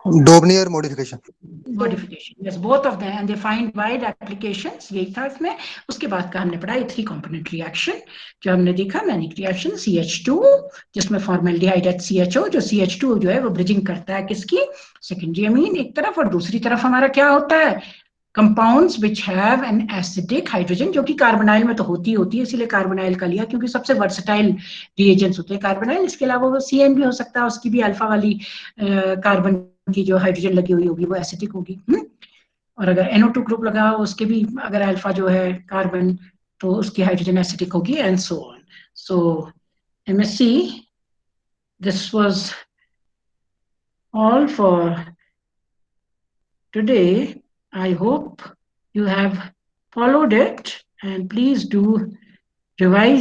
Dobner modification. yes, both of them, and they find wide applications, यही था इसमें। उसके बाद का हमने पढ़ा 3 कंपोनेंट रिएक्शन जो हमने देखा, मैनिक रिएक्शन CH2 जिसमें फॉर्मेल्डिहाइड HCHO, जो CH2 जो है वो ब्रिजिंग करता है किसकी, सेकेंडरी अमीन एक तरफ, और दूसरी तरफ हमारा क्या होता है, compounds which have an acidic hydrogen, जो कि कार्बोनाइल में तो होती है, इसीलिए कार्बोनाइल का लिया क्योंकि सबसे वर्सेटाइल रिएजेंट्स होते हैं कार्बोनाइल। इसके अलावा वो CN भी हो सकता है, उसकी भी अल्फा वाली कार्बन की जो हाइड्रोजन लगी हुई होगी वो एसिडिक होगी। और अगर NO2 ग्रुप लगा हो उसके भी अगर अल्फा जो है कार्बन, तो उसकी हाइड्रोजन एसिडिक होगी, and so on. So MSc, this was all for today. I hope you have followed it, and please do revise